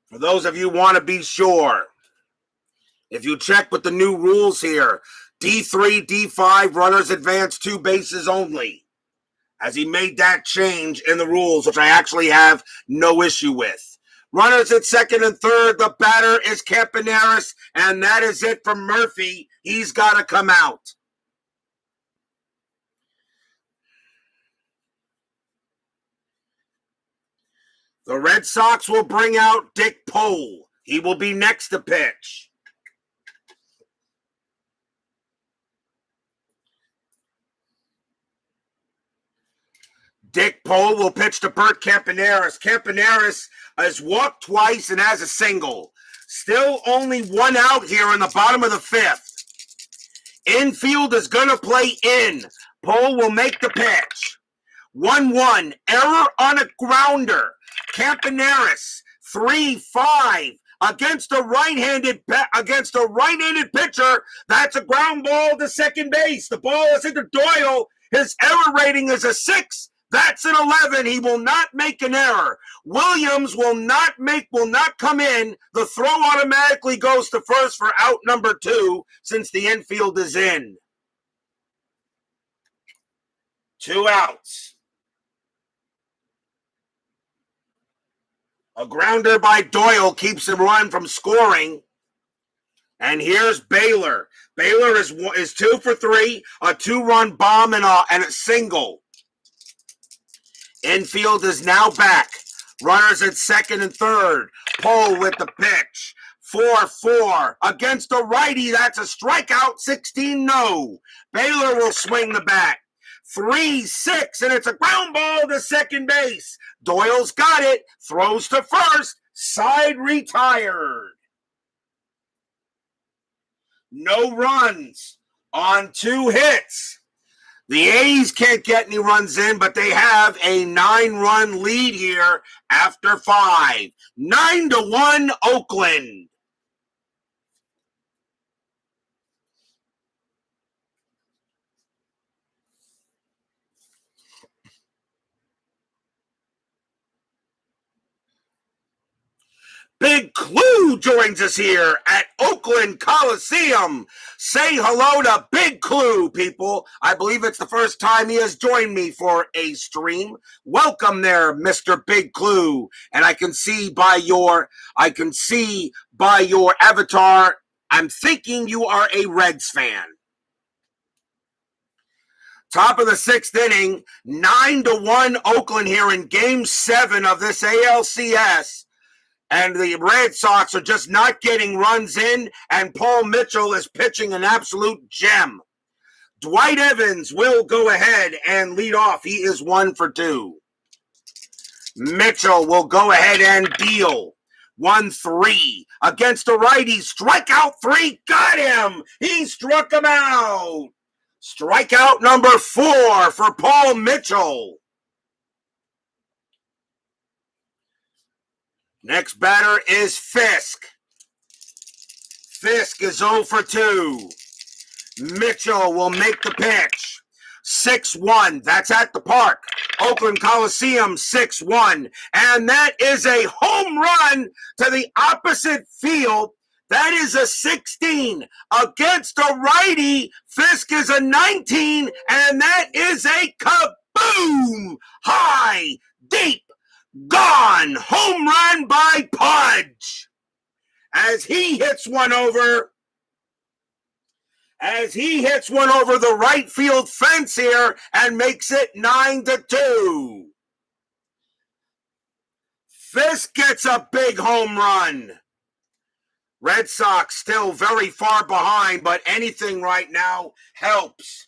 For those of you who want to be sure, if you check with the new rules here, D3, D5, runners advance 2 bases only. As he made that change in the rules, which I actually have no issue with. Runners at second and third, the batter is Campaneris, and that is it for Murphy. He's got to come out. The Red Sox will bring out Dick Pole. He will be next to pitch. Dick Pole will pitch to Bert Campaneris. Campaneris has walked twice and has a single. Still only 1 out here in the bottom of the 5th. Infield is going to play in. Pole will make the pitch. 1-1. Error on a grounder. Campaneris. 3-5. Against a right-handed pitcher. That's a ground ball to second base. The ball is into Doyle. His error rating is a 6. That's an 11. He will not make an error. Williams will not come in. The throw automatically goes to first for out number 2 since the infield is in. 2 outs. A grounder by Doyle keeps him run from scoring. And here's Baylor. Baylor is 2 for 3, a 2-run bomb and a single. Infield is now back. Runners at second and third. Pole with the pitch. 4-4 against a righty. That's a strikeout. 16-0. Baylor will swing the bat. 3-6, and it's a ground ball to second base. Doyle's got it. Throws to first. Side retired. No runs on 2 hits. The A's can't get any runs in, but they have a 9-run lead here after 5. 9-1 Oakland. Big Clue joins us here at Oakland Coliseum. Say hello to Big Clue, people. I believe it's the first time he has joined me for a stream. Welcome there, Mr. Big Clue. And I can see by your avatar, I'm thinking you are a Reds fan. Top of the 6th inning, 9-1 Oakland here in Game 7 of this ALCS. And the Red Sox are just not getting runs in, and Paul Mitchell is pitching an absolute gem. Dwight Evans will go ahead and lead off. He is 1 for 2. Mitchell will go ahead and deal. 1-3 against a righty. Strikeout 3. Got him. He struck him out. Strikeout number 4 for Paul Mitchell. Next batter is Fisk. Fisk is 0 for 2. Mitchell will make the pitch. 6-1. That's at the park. Oakland Coliseum, 6-1. And that is a home run to the opposite field. That is a 16 against a righty. Fisk is a 19, and that is a kaboom! High, deep, gone! Home run by Pudge! As he hits one over the right field fence here and makes it 9-2. Fisk gets a big home run. Red Sox still very far behind, but anything right now helps.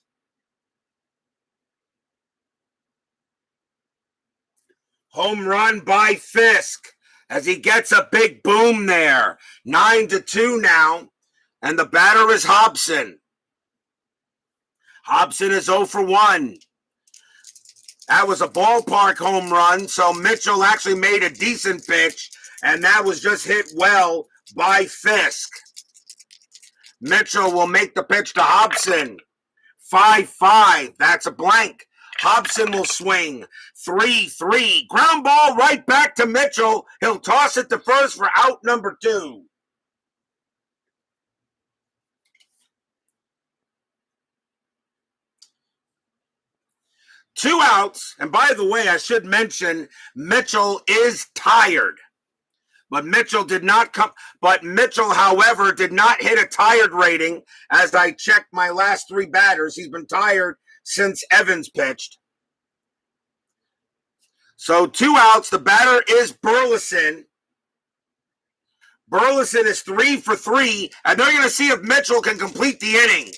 Home run by Fisk as he gets a big boom there. 9-2 now, and the batter is Hobson. Hobson is 0 for 1. That was a ballpark home run, so Mitchell actually made a decent pitch, and that was just hit well by Fisk. Mitchell will make the pitch to Hobson. 5-5. That's a blank. Hobson will swing. 3-3. Ground ball right back to Mitchell. He'll toss it to first for out number 2. Two outs. And by the way, I should mention Mitchell is tired. But Mitchell, however, did not hit a tired rating. As I checked my last 3 batters, he's been tired since Evans pitched. So 2 outs. The batter is Burleson. Burleson is 3 for 3, and they're going to see if Mitchell can complete the inning.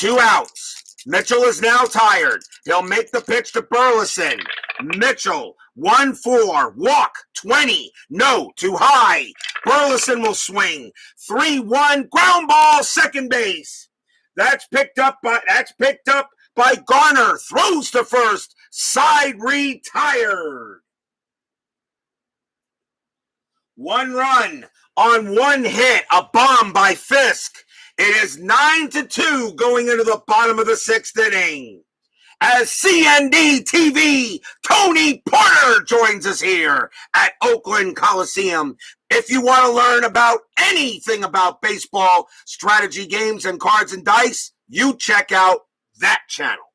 2 outs. Mitchell is now tired. He'll make the pitch to Burleson. Mitchell 1-4, walk, 20, no, too high. Burleson will swing. 3-1, ground ball, second base. That's picked up by Garner. Throws to first, side retired. 1 run on 1 hit, a bomb by Fisk. It is 9-2 going into the bottom of the 6th inning. As CND TV, Tony Porter joins us here at Oakland Coliseum. If you want to learn about anything about baseball, strategy games, and cards and dice, you check out that channel.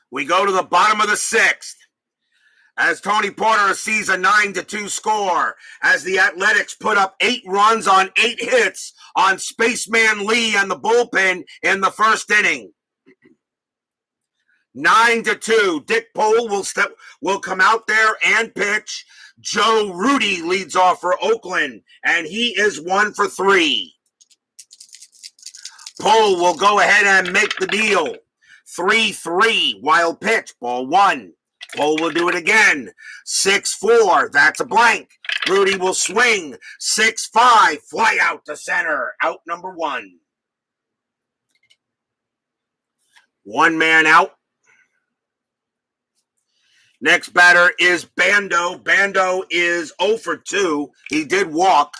We go to the bottom of the 6th. As Tony Porter sees a 9-2 score, as the Athletics put up 8 runs on 8 hits on Spaceman Lee and the bullpen in the 1st inning. 9-2. Dick Pole will come out there and pitch. Joe Rudy leads off for Oakland, and he is 1 for 3. Pole will go ahead and make the deal. 3-3. Wild pitch. Ball 1. Pole will do it again. 6-4. That's a blank. Rudy will swing. 6-5. Fly out to center. Out number 1. 1 man out. Next batter is Bando. Bando is 0 for 2. He did walk.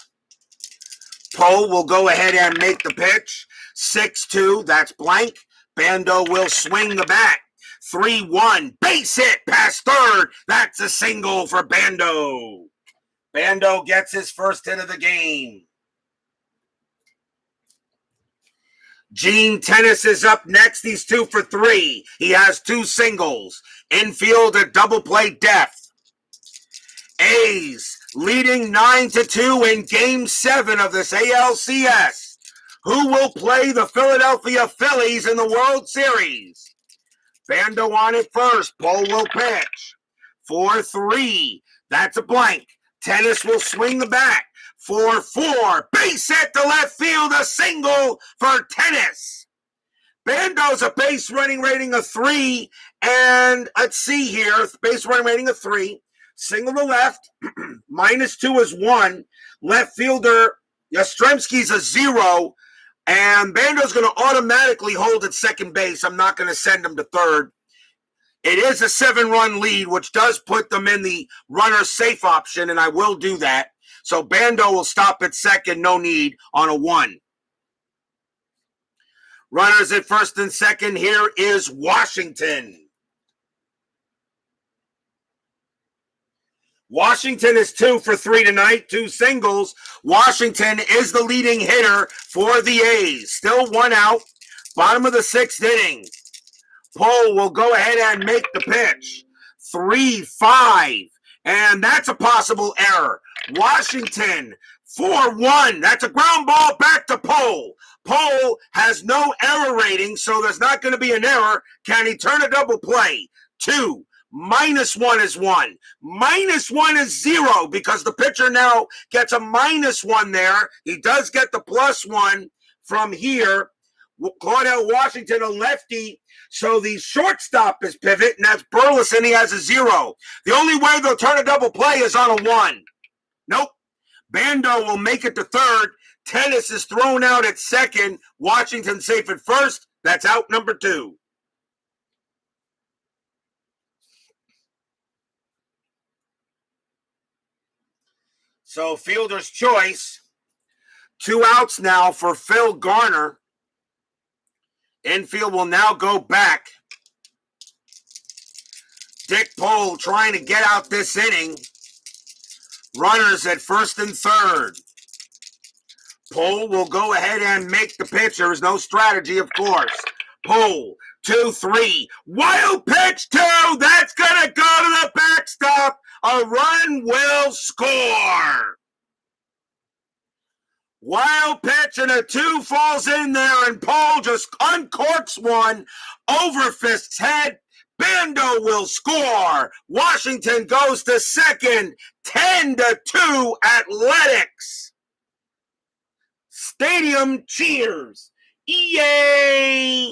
Pole will go ahead and make the pitch. 6-2. That's blank. Bando will swing the bat. 3-1, base hit past third. That's a single for Bando. Bando gets his first hit of the game. Gene Tennis is up next. He's 2 for 3. He has 2 singles. Infield at double play depth. A's leading 9-2 in Game 7 of this ALCS. Who will play the Philadelphia Phillies in the World Series? Bando on it first. Pole will pitch. 4-3. That's a blank. Tennis will swing the bat. 4-4. Base hit to left field. A single for Tennis. Bando's a base running rating of 3. And let's see here. Base running rating of 3. Single to left. -2 is 1. Left fielder Yastrzemski's a 0. And Bando's going to automatically hold at second base. I'm not going to send him to third. It is a 7-run lead, which does put them in the runner safe option, and I will do that. So Bando will stop at second, no need, on a 1. Runners at first and second. Here is Washington. Washington is 2 for 3 tonight, 2 singles. Washington is the leading hitter for the A's. Still 1 out. Bottom of the 6th inning. Pole will go ahead and make the pitch. 3-5. And that's a possible error. Washington, 4-1. That's a ground ball back to Pole. Pole has no error rating, so there's not going to be an error. Can he turn a double play? 2. -1 is 1. -1 is 0 because the pitcher now gets a -1 there. He does get the +1 from here. Claudel Washington, a lefty. So the shortstop is pivot, and that's Burleson. He has a 0. The only way they'll turn a double play is on a 1. Nope. Bando will make it to third. Tennis is thrown out at second. Washington safe at first. That's out number 2. So fielder's choice. 2 outs now for Phil Garner. Infield will now go back. Dick Pole trying to get out this inning. Runners at first and third. Pole will go ahead and make the pitch. There is no strategy, of course. Pole, 2-3. Wild pitch, 2. That's going to go to the backstop. A run will score. Wild pitch and a 2 falls in there, and Pole just uncorks one over Fisk's head. Bando will score. Washington goes to second. 10-2 Athletics. Stadium cheers. Yay!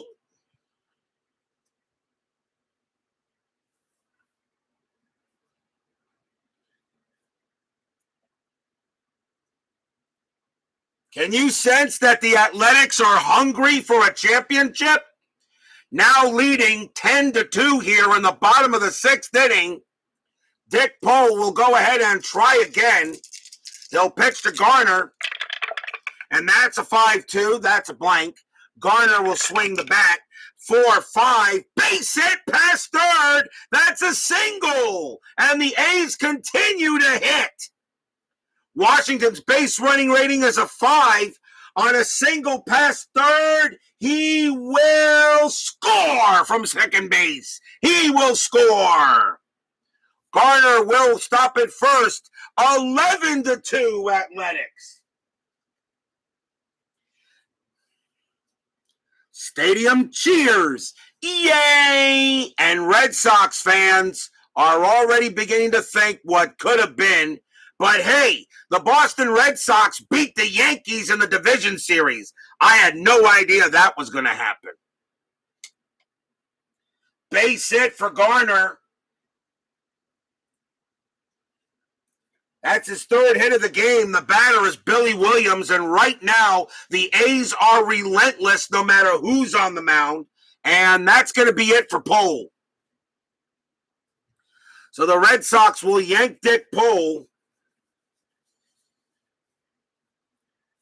Can you sense that the Athletics are hungry for a championship? Now leading 10-2 here in the bottom of the 6th inning. Dick Pole will go ahead and try again. He'll pitch to Garner, and that's a 5-2. That's a blank. Garner will swing the bat. 4-5, base hit past third. That's a single, and the A's continue to hit. Washington's base running rating is a 5. On a single past third, he will score from second base. He will score. Garner will stop at first. 11-2 Athletics. Stadium cheers. Yay! And Red Sox fans are already beginning to think what could have been. But hey, the Boston Red Sox beat the Yankees in the division series. I had no idea that was going to happen. Base hit for Garner. That's his 3rd hit of the game. The batter is Billy Williams, and right now the A's are relentless no matter who's on the mound, and that's going to be it for Pole. So the Red Sox will yank Dick Pole,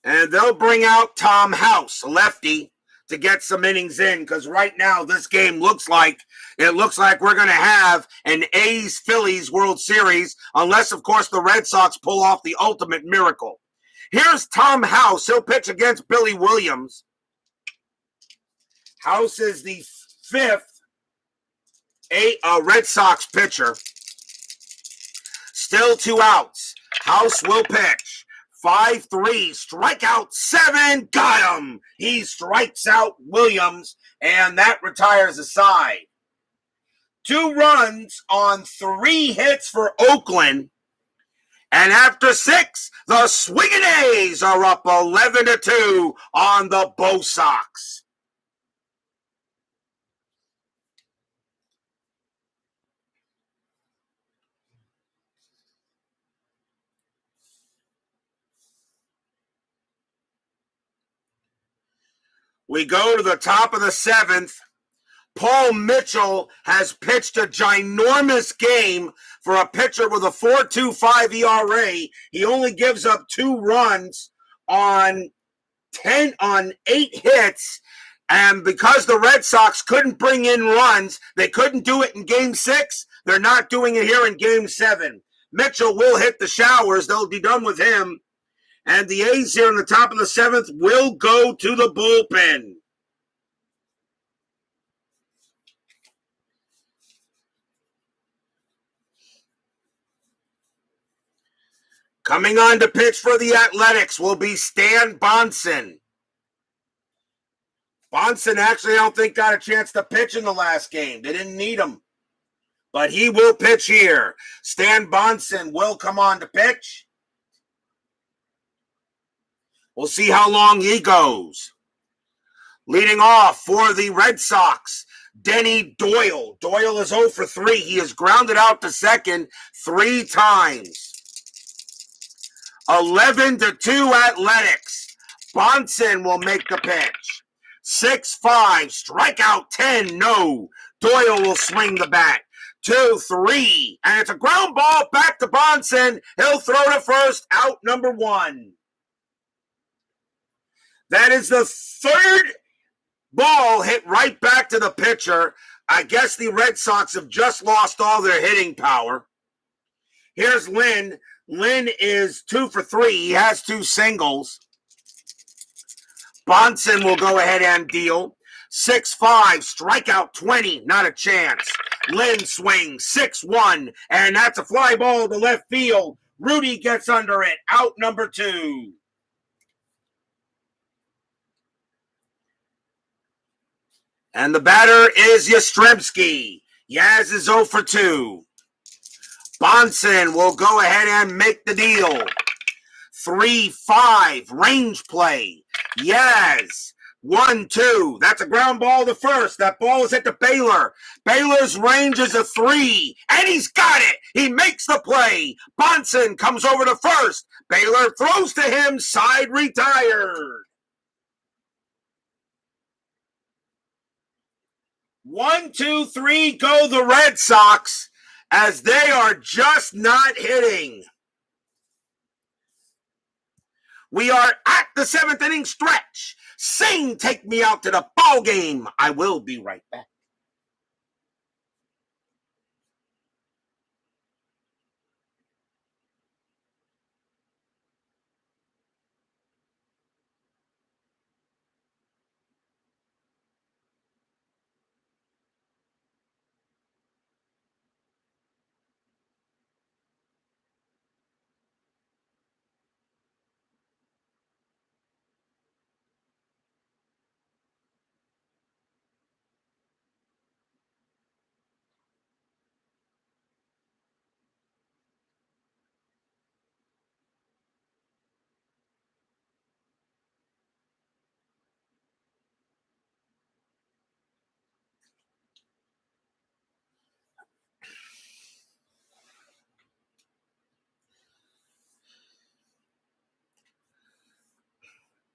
and they'll bring out Tom House, a lefty, to get some innings in, because right now this game looks like we're going to have an A's-Phillies World Series, unless, of course, the Red Sox pull off the ultimate miracle. Here's Tom House. He'll pitch against Billy Williams. House is the 5th Red Sox pitcher. Still 2 outs. House will pitch. 5-3, strikeout 7, got him. He strikes out Williams, and that retires a side. 2 runs on 3 hits for Oakland, and after 6, the swinging A's are up 11-2 on the Bo Sox. We go to the top of the 7th. Paul Mitchell has pitched a ginormous game for a pitcher with a 4.25 ERA. He only gives up 2 runs on 8 hits. And because the Red Sox couldn't bring in runs, they couldn't do it in Game 6. They're not doing it here in Game 7. Mitchell will hit the showers. They'll be done with him. And the A's here in the top of the 7th will go to the bullpen. Coming on to pitch for the Athletics will be Stan Bonson. Bonson actually, I don't think, got a chance to pitch in the last game. They didn't need him. But he will pitch here. Stan Bonson will come on to pitch. We'll see how long he goes. Leading off for the Red Sox, Denny Doyle. Doyle is 0 for 3. He has grounded out to second 3 times. 11-2 Athletics. Bonson will make the pitch. 6-5, strikeout 10, no. Doyle will swing the bat. 2-3, and it's a ground ball back to Bonson. He'll throw to first, out number 1. That is the 3rd ball hit right back to the pitcher. I guess the Red Sox have just lost all their hitting power. Here's Lynn. Lynn is 2 for 3. He has 2 singles. Bonson will go ahead and deal. 6-5, strikeout 20, not a chance. Lynn swings, 6-1, and that's a fly ball to left field. Rudy gets under it, out number 2. And the batter is Yastrzemski. Yaz is 0 for 2. Bonson will go ahead and make the deal. 3-5, range play. Yaz 1-2. That's a ground ball to first. That ball is hit to Baylor. Baylor's range is a 3, and he's got it. He makes the play. Bonson comes over to first. Baylor throws to him, side retired. 1, 2, 3 go the Red Sox, as they are just not hitting. We are at the 7th inning stretch. Sing, take me out to the ball game. I will be right back.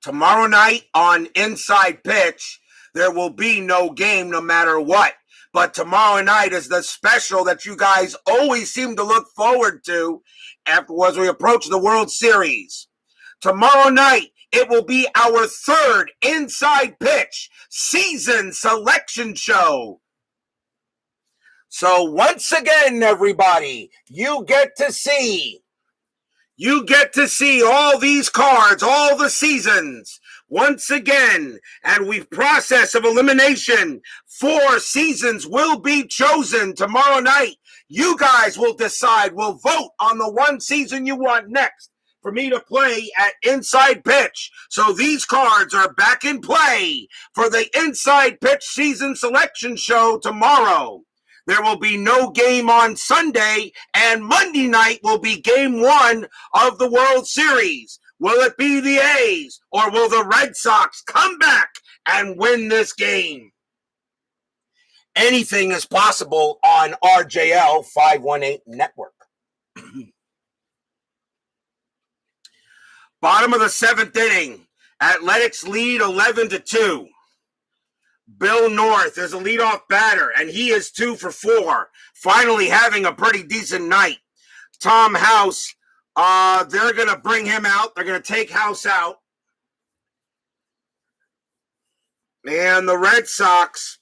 Tomorrow night on Inside Pitch, there will be no game no matter what. But tomorrow night is the special that you guys always seem to look forward to afterwards we approach the World Series. Tomorrow night, it will be our 3rd Inside Pitch season selection show. So once again, everybody, you get to see all these cards, all the seasons, once again, and we've process of elimination. 4 seasons will be chosen tomorrow night. You guys will decide, will vote on the one season you want next for me to play at Inside Pitch. So these cards are back in play for the Inside Pitch season selection show tomorrow. There will be no game on Sunday, and Monday night will be game 1 of the World Series. Will it be the A's, or will the Red Sox come back and win this game? Anything is possible on RJL 518 Network. Bottom of the 7th inning. Athletics lead 11-2. Bill North is a leadoff batter, and he is 2 for 4, finally having a pretty decent night. Tom House, they're going to bring him out. They're going to take House out. And the Red Sox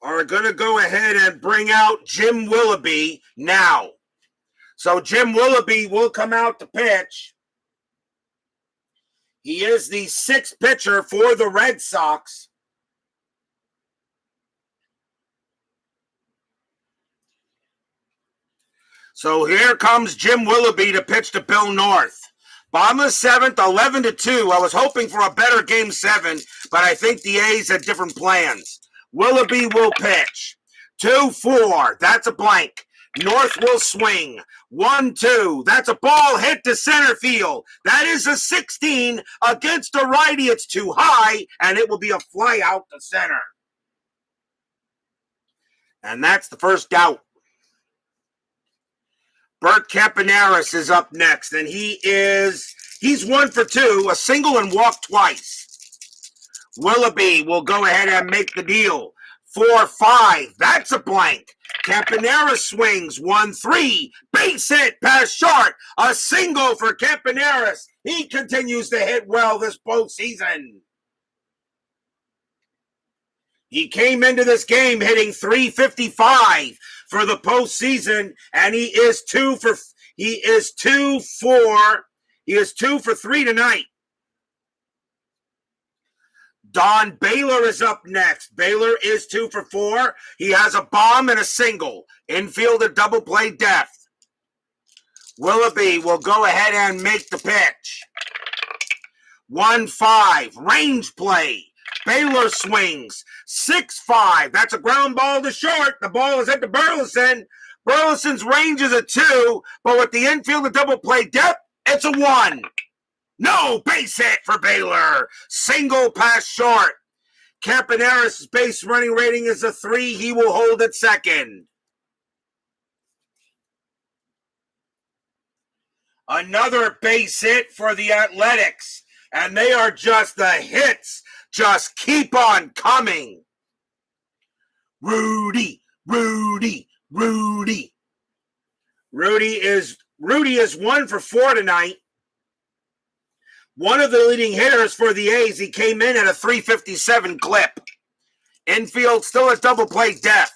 are going to go ahead and bring out Jim Willoughby now. So Jim Willoughby will come out to pitch. He is the 6th pitcher for the Red Sox. So here comes Jim Willoughby to pitch to Bill North. Bottom of the 7th, 11-2. I was hoping for a better game 7, but I think the A's had different plans. Willoughby will pitch. 2-4. That's a blank. North will swing. 1-2. That's a ball hit to center field. That is a 16 against a righty. It's too high, and it will be a fly out to center. And that's the first out. Bert Campaneris is up next, and he's 1 for 2, a single and walked twice. Willoughby will go ahead and make the deal. 4-5. That's a blank. Campaneris swings. 1-3. Base hit past short. A single for Campaneris. He continues to hit well this postseason. He came into this game hitting .355 for the postseason, and he is 2 for 3 tonight. Don Baylor is up next. Baylor is 2 for 4. He has a bomb and a single. Infield a double play depth. Willoughby will go ahead and make the pitch. 1-5. Range play. Baylor swings. 6-5. That's a ground ball to short. The ball is hit to Burleson. Burleson's range is a 2, but with the infield a double play depth, it's a 1. No, base hit for Baylor. Single pass short. Campaneris' base running rating is a 3. He will hold at second. Another base hit for the Athletics. And they are just the hits. Just keep on coming. Rudy. Rudy is 1 for 4 tonight. One of the leading hitters for the A's. He came in at a 357 clip. Infield still at double play depth.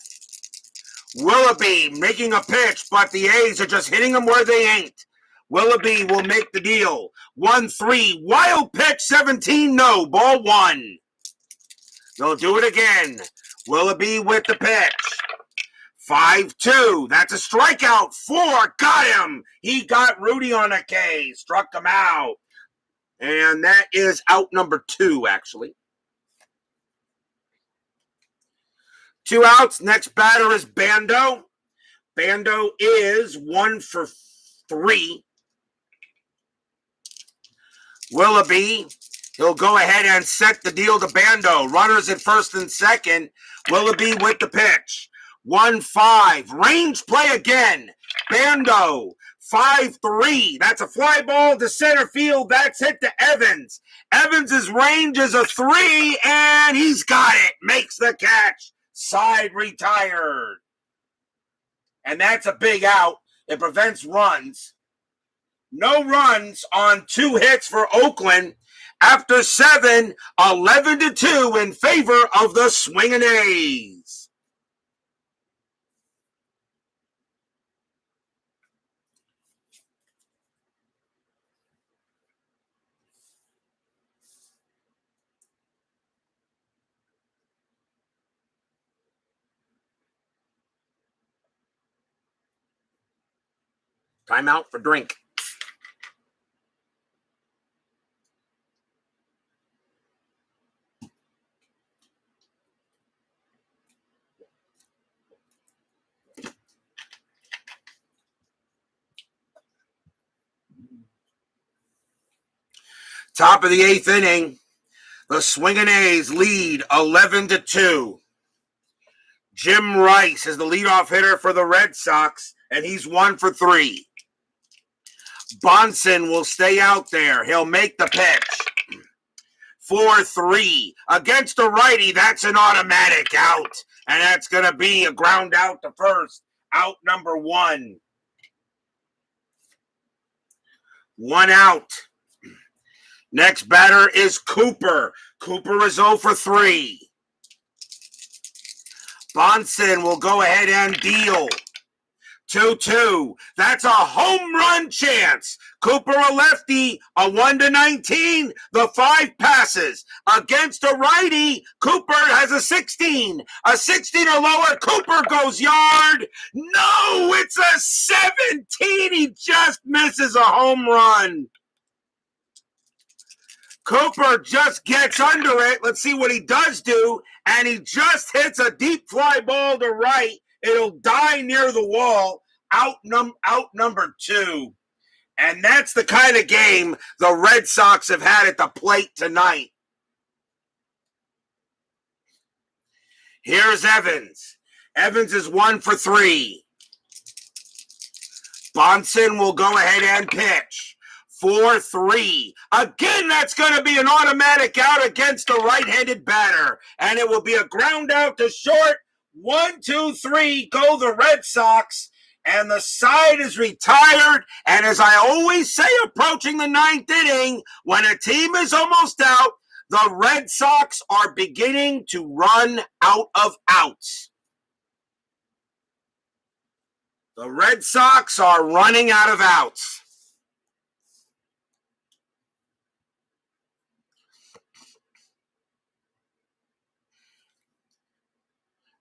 Willoughby making a pitch, but the A's are just hitting him where they ain't. Willoughby will make the deal. 1-3. Wild pitch, 17. No. Ball 1. They'll do it again. Willoughby with the pitch. 5-2. That's a strikeout. 4. Got him. He got Rudy on a K. Struck him out. And that is out number 2, actually. 2 outs. Next batter is Bando. Bando is 1 for 3. Willoughby, he'll go ahead and set the deal to Bando. Runners at first and second. Willoughby with the pitch. 1-5. Range play again. Bando. 5-3. That's a fly ball to center field. That's hit to Evans. Evans' range is a 3, and he's got it. Makes the catch. Side retired. And that's a big out. It prevents runs. No runs on 2 hits for Oakland. After 7, 11-2 in favor of the swinging A's. Timeout for drink. Top of the 8th inning, the swinging A's lead 11-2. Jim Rice is the leadoff hitter for the Red Sox, and he's 1 for 3. Bonson will stay out there. He'll make the pitch. 4-3. Against a righty, that's an automatic out, and that's going to be a ground out to first. Out number 1. 1 out. Next batter is Cooper. Cooper is 0 for 3. Bonson will go ahead and deal. 2-2. That's a home run chance. Cooper a lefty, a 1-19. The 5 passes. Against a righty, Cooper has a 16. A 16 or lower, Cooper goes yard. No, it's a 17. He just misses a home run. Cooper just gets under it. Let's see what he does do. And he just hits a deep fly ball to right. It'll die near the wall. Out number 2. And that's the kind of game the Red Sox have had at the plate tonight. Here's Evans. Evans is 1 for 3. Bonson will go ahead and pitch. 4-3. Again, that's going to be an automatic out against a right-handed batter. And it will be a ground out to short. 1-2-3, go the Red Sox. And the side is retired. And as I always say, approaching the 9th inning, when a team is almost out, the Red Sox are beginning to run out of outs. The Red Sox are running out of outs.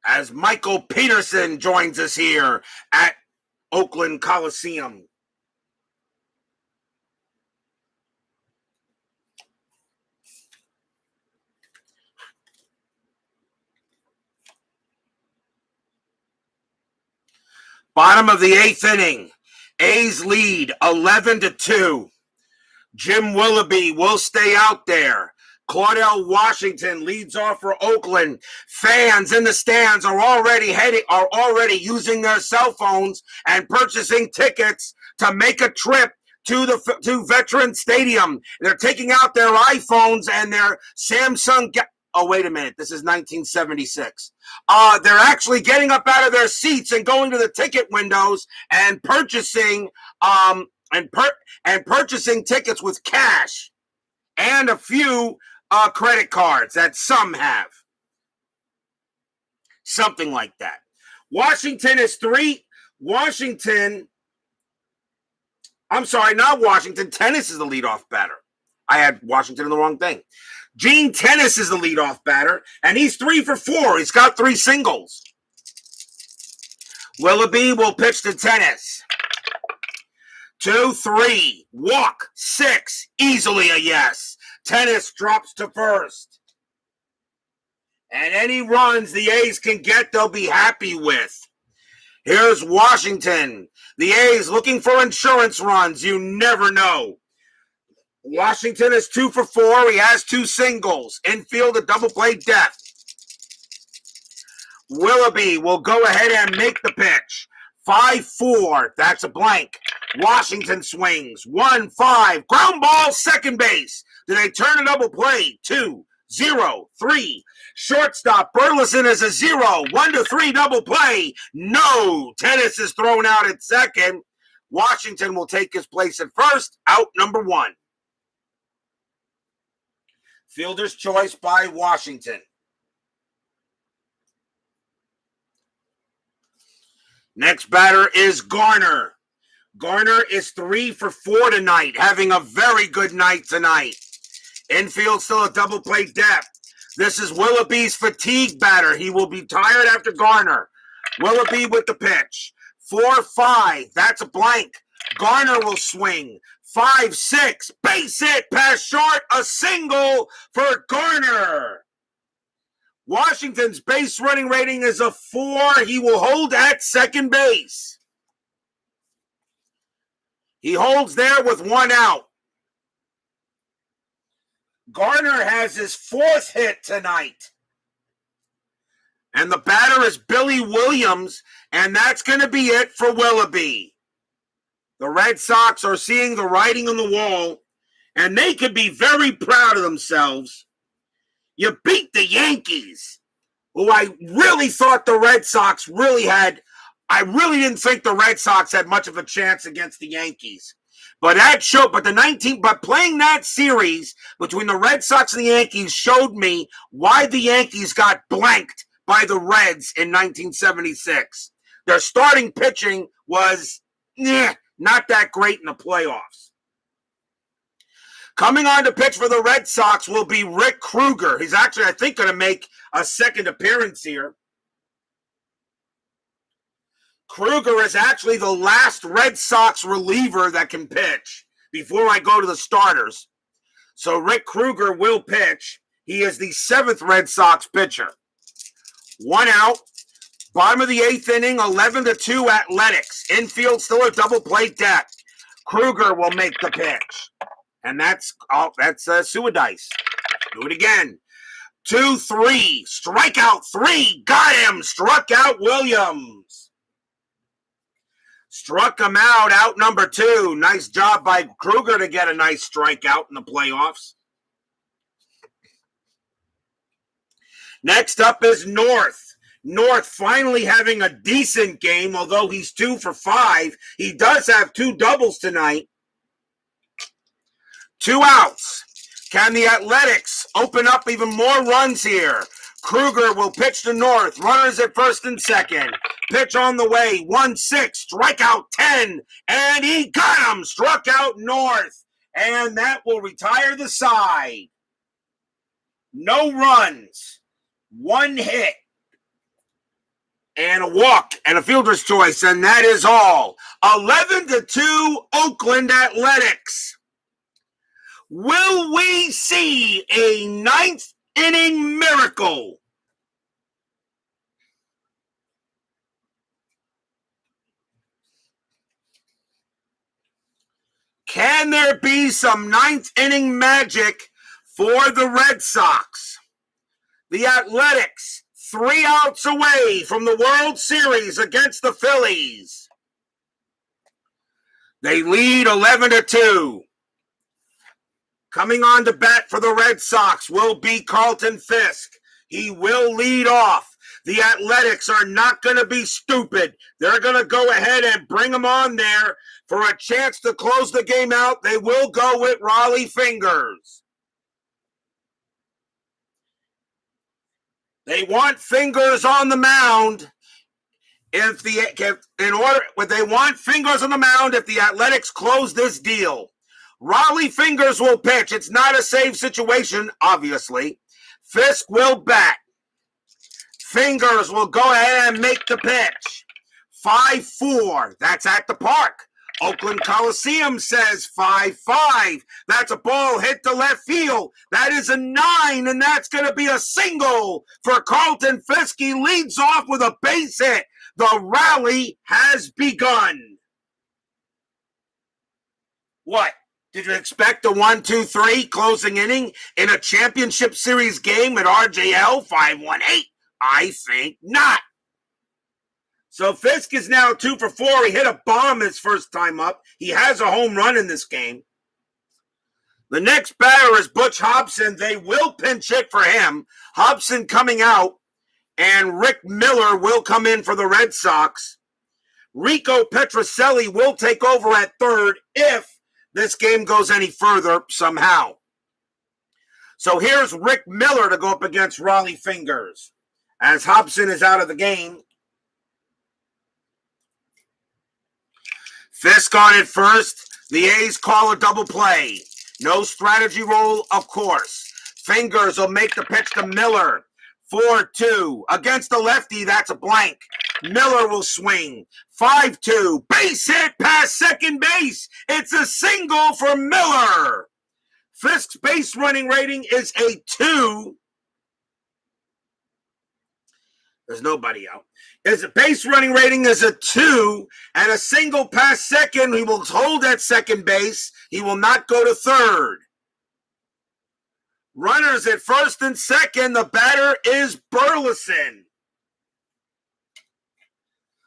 As Michael Peterson joins us here at Oakland Coliseum. Bottom of the 8th inning. A's lead 11-2. Jim Willoughby will stay out there. Claudell Washington leads off for Oakland. Fans in the stands are already using their cell phones and purchasing tickets to make a trip to Veterans Stadium. They're taking out their iPhones and their Samsung. Oh, wait a minute. This is 1976. They're actually getting up out of their seats and going to the ticket windows and purchasing purchasing tickets with cash and a few credit cards that some have. Something like that. Washington is 3. I'm sorry, not Washington. Tennis is the leadoff batter. I had Washington in the wrong thing. Gene Tennis is the leadoff batter, and he's 3 for 4. He's got 3 singles. Willoughby will pitch to Tennis. 2-3. Walk. 6. Easily a yes. Tennis drops to first. And any runs the A's can get, they'll be happy with. Here's Washington. The A's looking for insurance runs. You never know. Washington is 2 for 4. He has 2 singles. Infield, a double play death. Willoughby will go ahead and make the pitch. 5-4. That's a blank. Washington swings. 1-5. Ground ball, second base. Do they turn a double play? 2-0-3. Shortstop Burleson is a 0. 1-3 double play. No. Tennis is thrown out at second. Washington will take his place at first. Out number 1. Fielder's choice by Washington. Next batter is Garner. Garner is 3 for 4 tonight, having a very good night tonight. Infield still a double play depth. This is Willoughby's fatigue batter. He will be tired after Garner. Willoughby with the pitch. 4-5. That's a blank. Garner will swing. 5-6. Base hit. Pass short. A single for Garner. Washington's base running rating is a 4. He will hold at second base. He holds there with 1 out. Garner has his 4th hit tonight. And the batter is Billy Williams, and that's going to be it for Willoughby. The Red Sox are seeing the writing on the wall, and they could be very proud of themselves. You beat the Yankees, who I really thought the Red Sox really had. I really didn't think the Red Sox had much of a chance against the Yankees. But but playing that series between the Red Sox and the Yankees showed me why the Yankees got blanked by the Reds in 1976. Their starting pitching was not that great in the playoffs. Coming on to pitch for the Red Sox will be Rick Kruger. He's actually, I think, going to make a second appearance here. Kruger is actually the last Red Sox reliever that can pitch before I go to the starters. So Rick Kruger will pitch. He is the 7th Red Sox pitcher. 1 out. Bottom of the 8th inning, 11-2 Athletics. Infield still a double play deck. Kruger will make the pitch. And that's Suadice. Do it again. 2-3. Strikeout 3. Got him. Struck out Williams. Struck him out number 2. Nice job by Kruger to get a nice strikeout in the playoffs. Next up is North. North finally having a decent game, although he's 2 for 5. He does have 2 doubles tonight. 2 outs. Can the Athletics open up even more runs here? Kruger will pitch to North. Runners at first and second. Pitch on the way. 1-6. Strikeout 10. And he got him. Struck out North. And that will retire the side. No runs. 1 hit. And a walk. And a fielder's choice. And that is all. 11-2 Oakland Athletics. Will we see a 9th inning miracle? Can there be some ninth inning magic for the Red Sox? The Athletics, 3 outs away from the World Series against the Phillies. They lead 11-2. Coming on to bat for the Red Sox will be Carlton Fisk. He will lead off. The Athletics are not going to be stupid. They're going to go ahead and bring him on there for a chance to close the game out. They will go with Raleigh Fingers. They want Fingers on the mound. They want Fingers on the mound if the Athletics close this deal. Raleigh Fingers will pitch. It's not a safe situation, obviously. Fisk will bat. Fingers will go ahead and make the pitch. 5-4. That's at the park. Oakland Coliseum says 5-5. That's a ball hit to left field. That is a 9, and that's going to be a single for Carlton Fisk. He leads off with a base hit. The rally has begun. What? Did you expect a 1-2-3 closing inning in a championship series game at RJL 518? I think not. So Fisk is now 2 for 4. He hit a bomb his first time up. He has a home run in this game. The next batter is Butch Hobson. They will pinch hit for him. Hobson coming out, and Rick Miller will come in for the Red Sox. Rico Petrocelli will take over at third if this game goes any further somehow. So here's Rick Miller to go up against Raleigh Fingers as Hobson is out of the game. Fisk on at first. The A's call a double play. No strategy roll, of course. Fingers will make the pitch to Miller. 4-2. Against the lefty, that's a blank. Miller will swing. 5-2. Base hit past second base. It's a single for Miller. Fisk's base running rating is a 2. There's nobody out. His base running rating is a 2, and a single past second. He will hold at second base. He will not go to third. Runners at first and second. The batter is Burleson.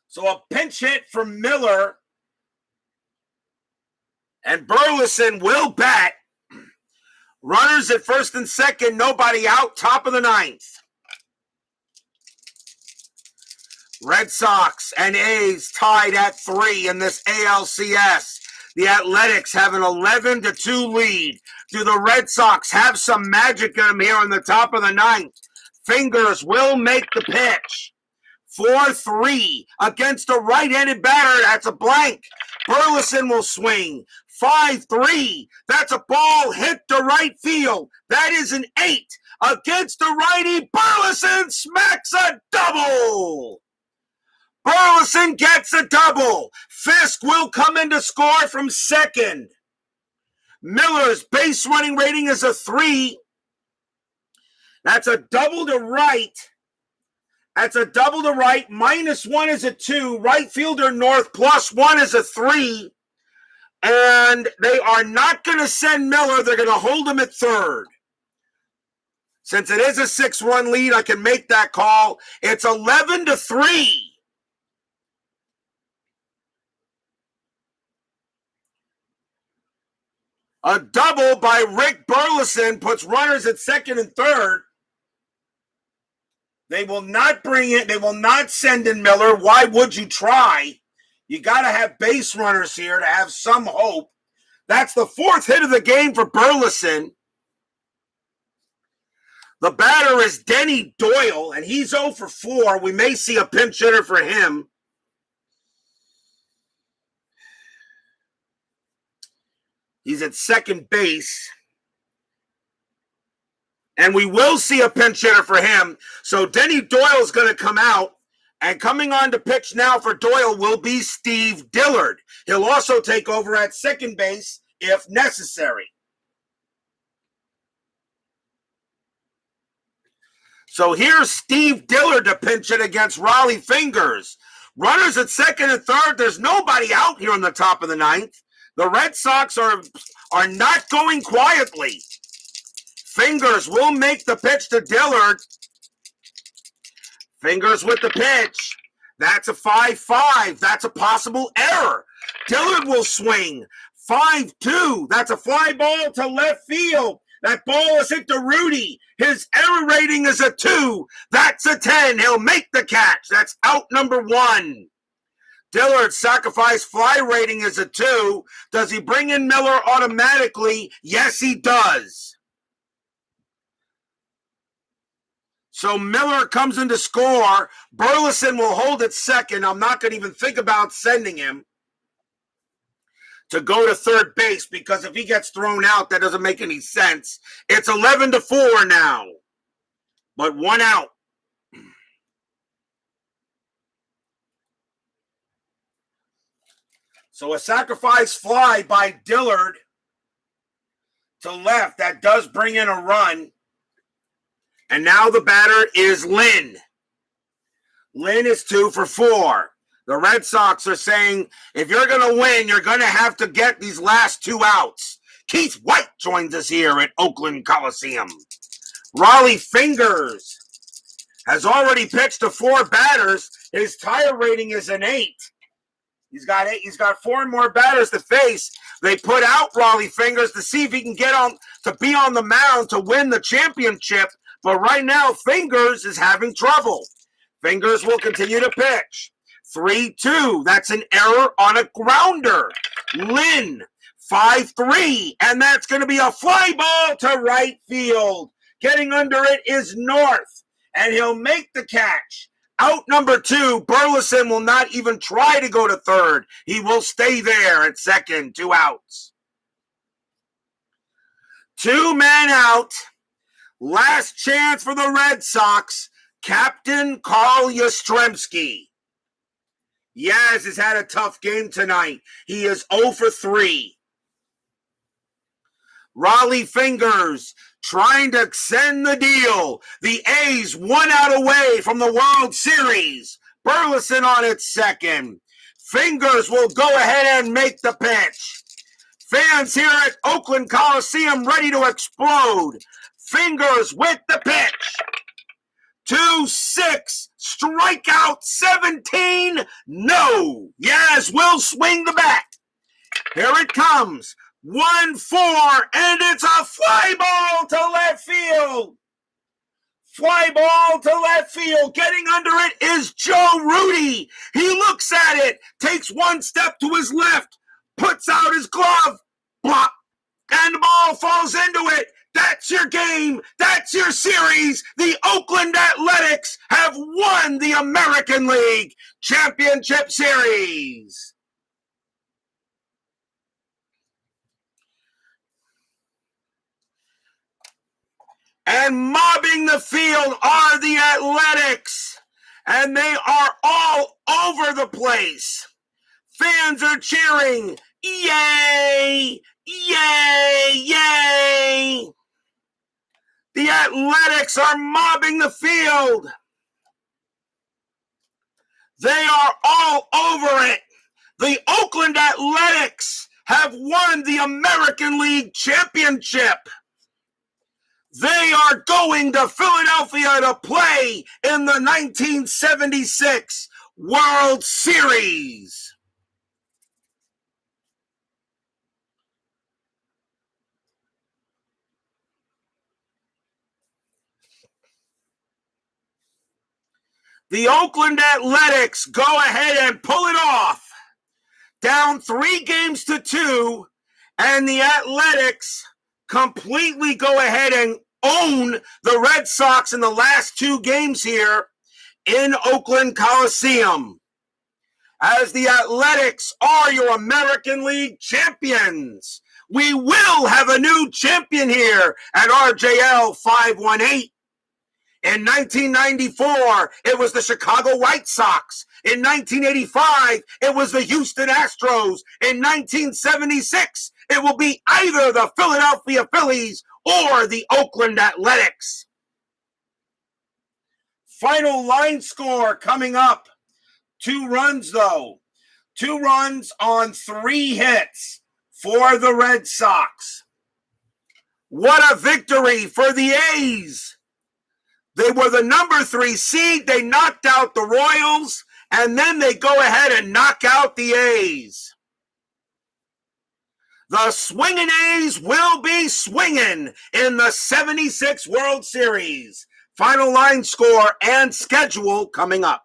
So a pinch hit from Miller. And Burleson will bat. Runners at first and second. Nobody out. Top of the ninth. Red Sox and A's tied at 3 in this ALCS. The Athletics have an 11-2 lead. Do the Red Sox have some magic in them here on the top of the ninth? Fingers will make the pitch. 4-3 against a right-handed batter. That's a blank. Burleson will swing. 5-3. That's a ball hit to right field. That is an 8 against the righty. Burleson smacks a double. Burleson gets a double. Fisk will come in to score from second. Miller's base running rating is a 3. That's a double to right. That's a double to right. -1 is a 2. Right fielder North +1 is a 3. And they are not going to send Miller. They're going to hold him at third. Since it is a 6-run lead, I can make that call. It's 11-3. A double by Rick Burleson puts runners at second and third. They will not bring it. They will not send in Miller. Why would you try? You got to have base runners here to have some hope. That's the 4th hit of the game for Burleson. The batter is Denny Doyle, and he's 0 for 4. We may see a pinch hitter for him. He's at second base. And we will see a pinch hitter for him. So Denny Doyle is going to come out. And coming on to pitch now for Doyle will be Steve Dillard. He'll also take over at second base if necessary. So here's Steve Dillard to pinch it against Raleigh Fingers. Runners at second and third. There's nobody out here on the top of the ninth. The Red Sox are not going quietly. Fingers will make the pitch to Dillard. Fingers with the pitch. That's a 5-5. That's a possible error. Dillard will swing. 5-2. That's a fly ball to left field. That ball is hit to Rudy. His error rating is a 2. That's a 10. He'll make the catch. That's out number 1. Dillard's sacrifice fly rating is a 2. Does he bring in Miller automatically? Yes, he does. So Miller comes in to score. Burleson will hold at second. I'm not going to even think about sending him to go to third base because if he gets thrown out, that doesn't make any sense. It's 11-4 now, but 1 out. So a sacrifice fly by Dillard to left. That does bring in a run. And now the batter is Lynn. Lynn is 2 for 4. The Red Sox are saying, if you're going to win, you're going to have to get these last 2 outs. Keith White joins us here at Oakland Coliseum. Raleigh Fingers has already pitched to 4 batters. His tire rating is an 8. He's got 4 more batters to face. They put out Raleigh Fingers to see if he can get on to be on the mound to win the championship. But right now, Fingers is having trouble. Fingers will continue to pitch. 3-2. That's an error on a grounder. Lynn, 5-3. And that's going to be a fly ball to right field. Getting under it is North. And he'll make the catch. Out number 2, Burleson will not even try to go to third. He will stay there at second. 2 outs. 2 men out. Last chance for the Red Sox. Captain Carl Yastrzemski. Yaz has had a tough game tonight. He is 0 for 3. Raleigh Fingers trying to extend the deal. The A's 1 out away from the World Series. Burleson on its second. Fingers will go ahead and make the pitch. Fans here at Oakland Coliseum ready to explode. Fingers with the pitch. 2-6. Strikeout 17. No. Yaz will swing the bat. Here it comes. 1-4. And it's a fly ball to left field. Fly ball to left field. Getting under it is Joe Rudy. He looks at it. Takes 1 step to his left. Puts out his glove. Blop. And the ball falls into it. That's your game. That's your series. The Oakland Athletics have won the American League Championship Series. And mobbing the field are the Athletics. And they are all over the place. Fans are cheering. Yay! Yay! Yay! The Athletics are mobbing the field. They are all over it. The Oakland Athletics have won the American League Championship. They are going to Philadelphia to play in the 1976 World Series. The Oakland Athletics go ahead and pull it off. Down 3-2, and the Athletics completely go ahead and own the Red Sox in the last 2 games here in Oakland Coliseum. As the Athletics are your American League champions. We will have a new champion here at RJL 518. In 1994, it was the Chicago White Sox. In 1985, it was the Houston Astros. In 1976, it will be either the Philadelphia Phillies or the Oakland Athletics. Final line score coming up. 2 runs, though. 2 runs on 3 hits. for the Red Sox. What a victory for the A's. They were the number 3 seed. They knocked out the Royals, and then they go ahead and knock out the A's. The swinging A's will be swinging in the 76 World Series. Final line score and schedule coming up.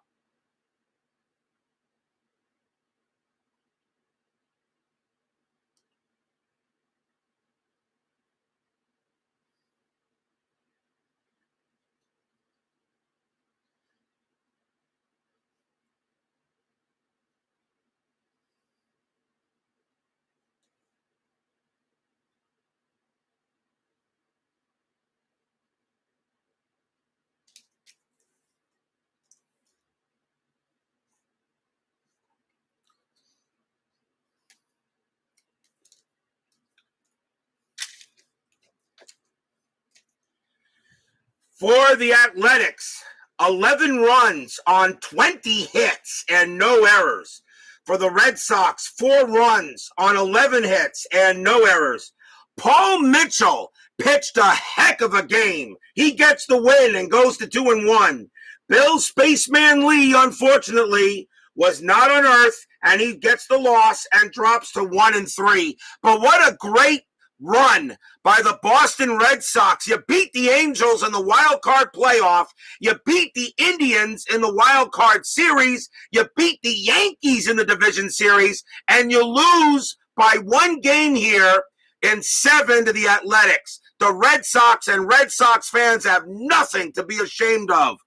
For the Athletics, 11 runs on 20 hits and no errors. For the Red Sox, 4 runs on 11 hits and no errors. Paul Mitchell pitched a heck of a game. He gets the win and goes to 2-1. Bill Spaceman Lee, unfortunately, was not on earth, and he gets the loss and drops to 1-3. But what a great run by the Boston Red Sox. You beat the Angels in the wild card playoff. You beat the Indians in the wild card series. You beat the Yankees in the division series, and you lose by 1 game here in 7 to the Athletics. The Red Sox and Red Sox fans have nothing to be ashamed of.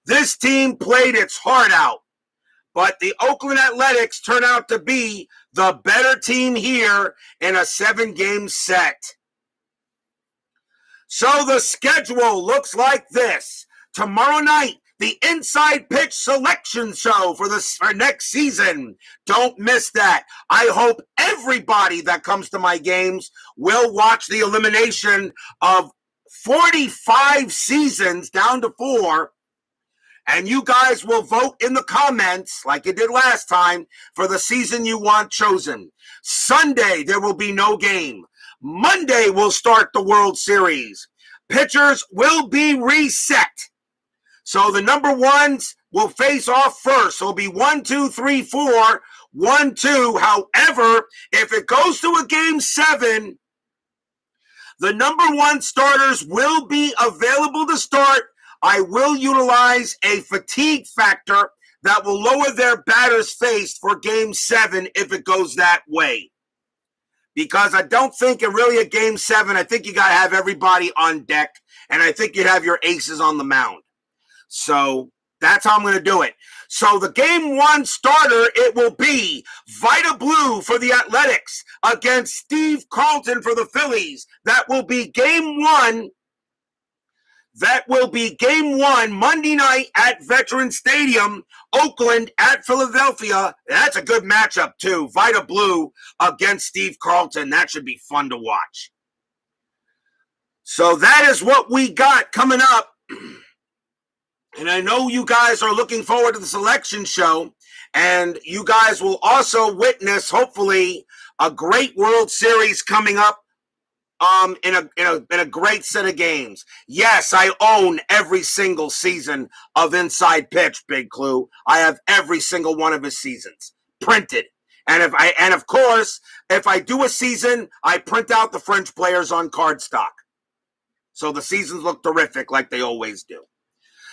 This team played its heart out, but the Oakland Athletics turn out to be the better team here in a 7-game set. So the schedule looks like this. Tomorrow night, the Inside Pitch Selection Show for next season. Don't miss that. I hope everybody that comes to my games will watch the elimination of 45 seasons down to 4. And you guys will vote in the comments, like you did last time, for the season you want chosen. Sunday, there will be no game. Monday, we'll start the World Series. Pitchers will be reset. So the number ones will face off first. So it'll be 1, 2, 3, 4, 1, 2. However, if it goes to a game 7, the number 1 starters will be available to start. I will utilize a fatigue factor that will lower their batters faced for game 7 if it goes that way. Because I don't think in really a game 7, I think you got to have everybody on deck, and I think you'd have your aces on the mound. So that's how I'm going to do it. So the game 1 starter, it will be Vita Blue for the Athletics against Steve Carlton for the Phillies. That will be game 1. That will be game 1 Monday night at Veterans Stadium, Oakland at Philadelphia. That's a good matchup, too. Vita Blue against Steve Carlton. That should be fun to watch. So that is what we got coming up. And I know you guys are looking forward to the selection show. And you guys will also witness, hopefully, a great World Series coming up. In a great set of games. Yes, I own every single season of Inside Pitch, Big Clue. I have every single one of his seasons printed. And of course, if I do a season, I print out the French players on cardstock. So the seasons look terrific like they always do.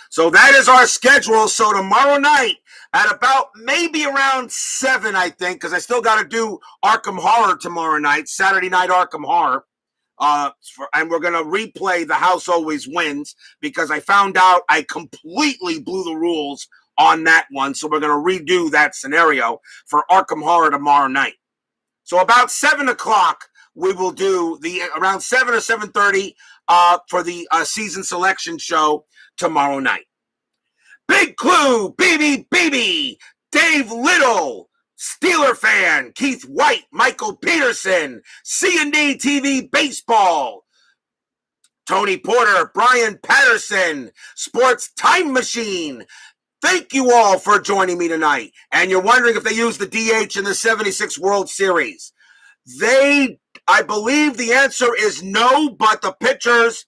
So that is our schedule. So tomorrow night at about maybe around 7, I think, because I still got to do Arkham Horror tomorrow night, Saturday Night Arkham Horror. And we're going to replay The House Always Wins because I found out I completely blew the rules on that one. So we're going to redo that scenario for Arkham Horror tomorrow night. So about 7 o'clock, we will do around 7 or 7:30 for the season selection show tomorrow night. Big Clue, BB, Dave Little, Steeler fan, Keith White, Michael Peterson, C&D TV Baseball, Tony Porter, Brian Patterson, Sports Time Machine. Thank you all for joining me tonight. And you're wondering if they use the DH in the 76 World Series. I believe the answer is no, but the pitchers,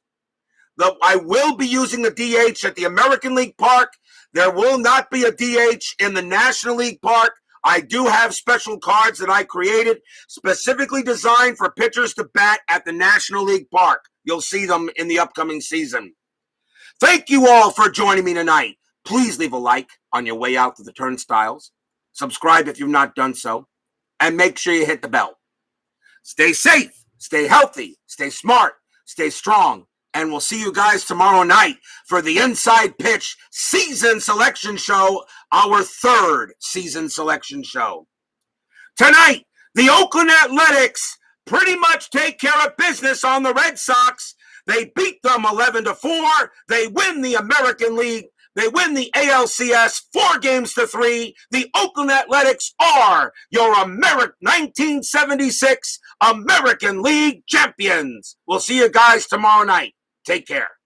I will be using the DH at the American League Park. There will not be a DH in the National League Park. I do have special cards that I created specifically designed for pitchers to bat at the National League Park. You'll see them in the upcoming season. Thank you all for joining me tonight. Please leave a like on your way out to the turnstiles. Subscribe if you've not done so. And make sure you hit the bell. Stay safe, stay healthy, stay smart, stay strong. And we'll see you guys tomorrow night for the Inside Pitch Season Selection Show, our third season selection show. Tonight, the Oakland Athletics pretty much take care of business on the Red Sox. They beat them 11-4. They win the American League. They win the ALCS 4-3. The Oakland Athletics are your 1976 American League champions. We'll see you guys tomorrow night. Take care.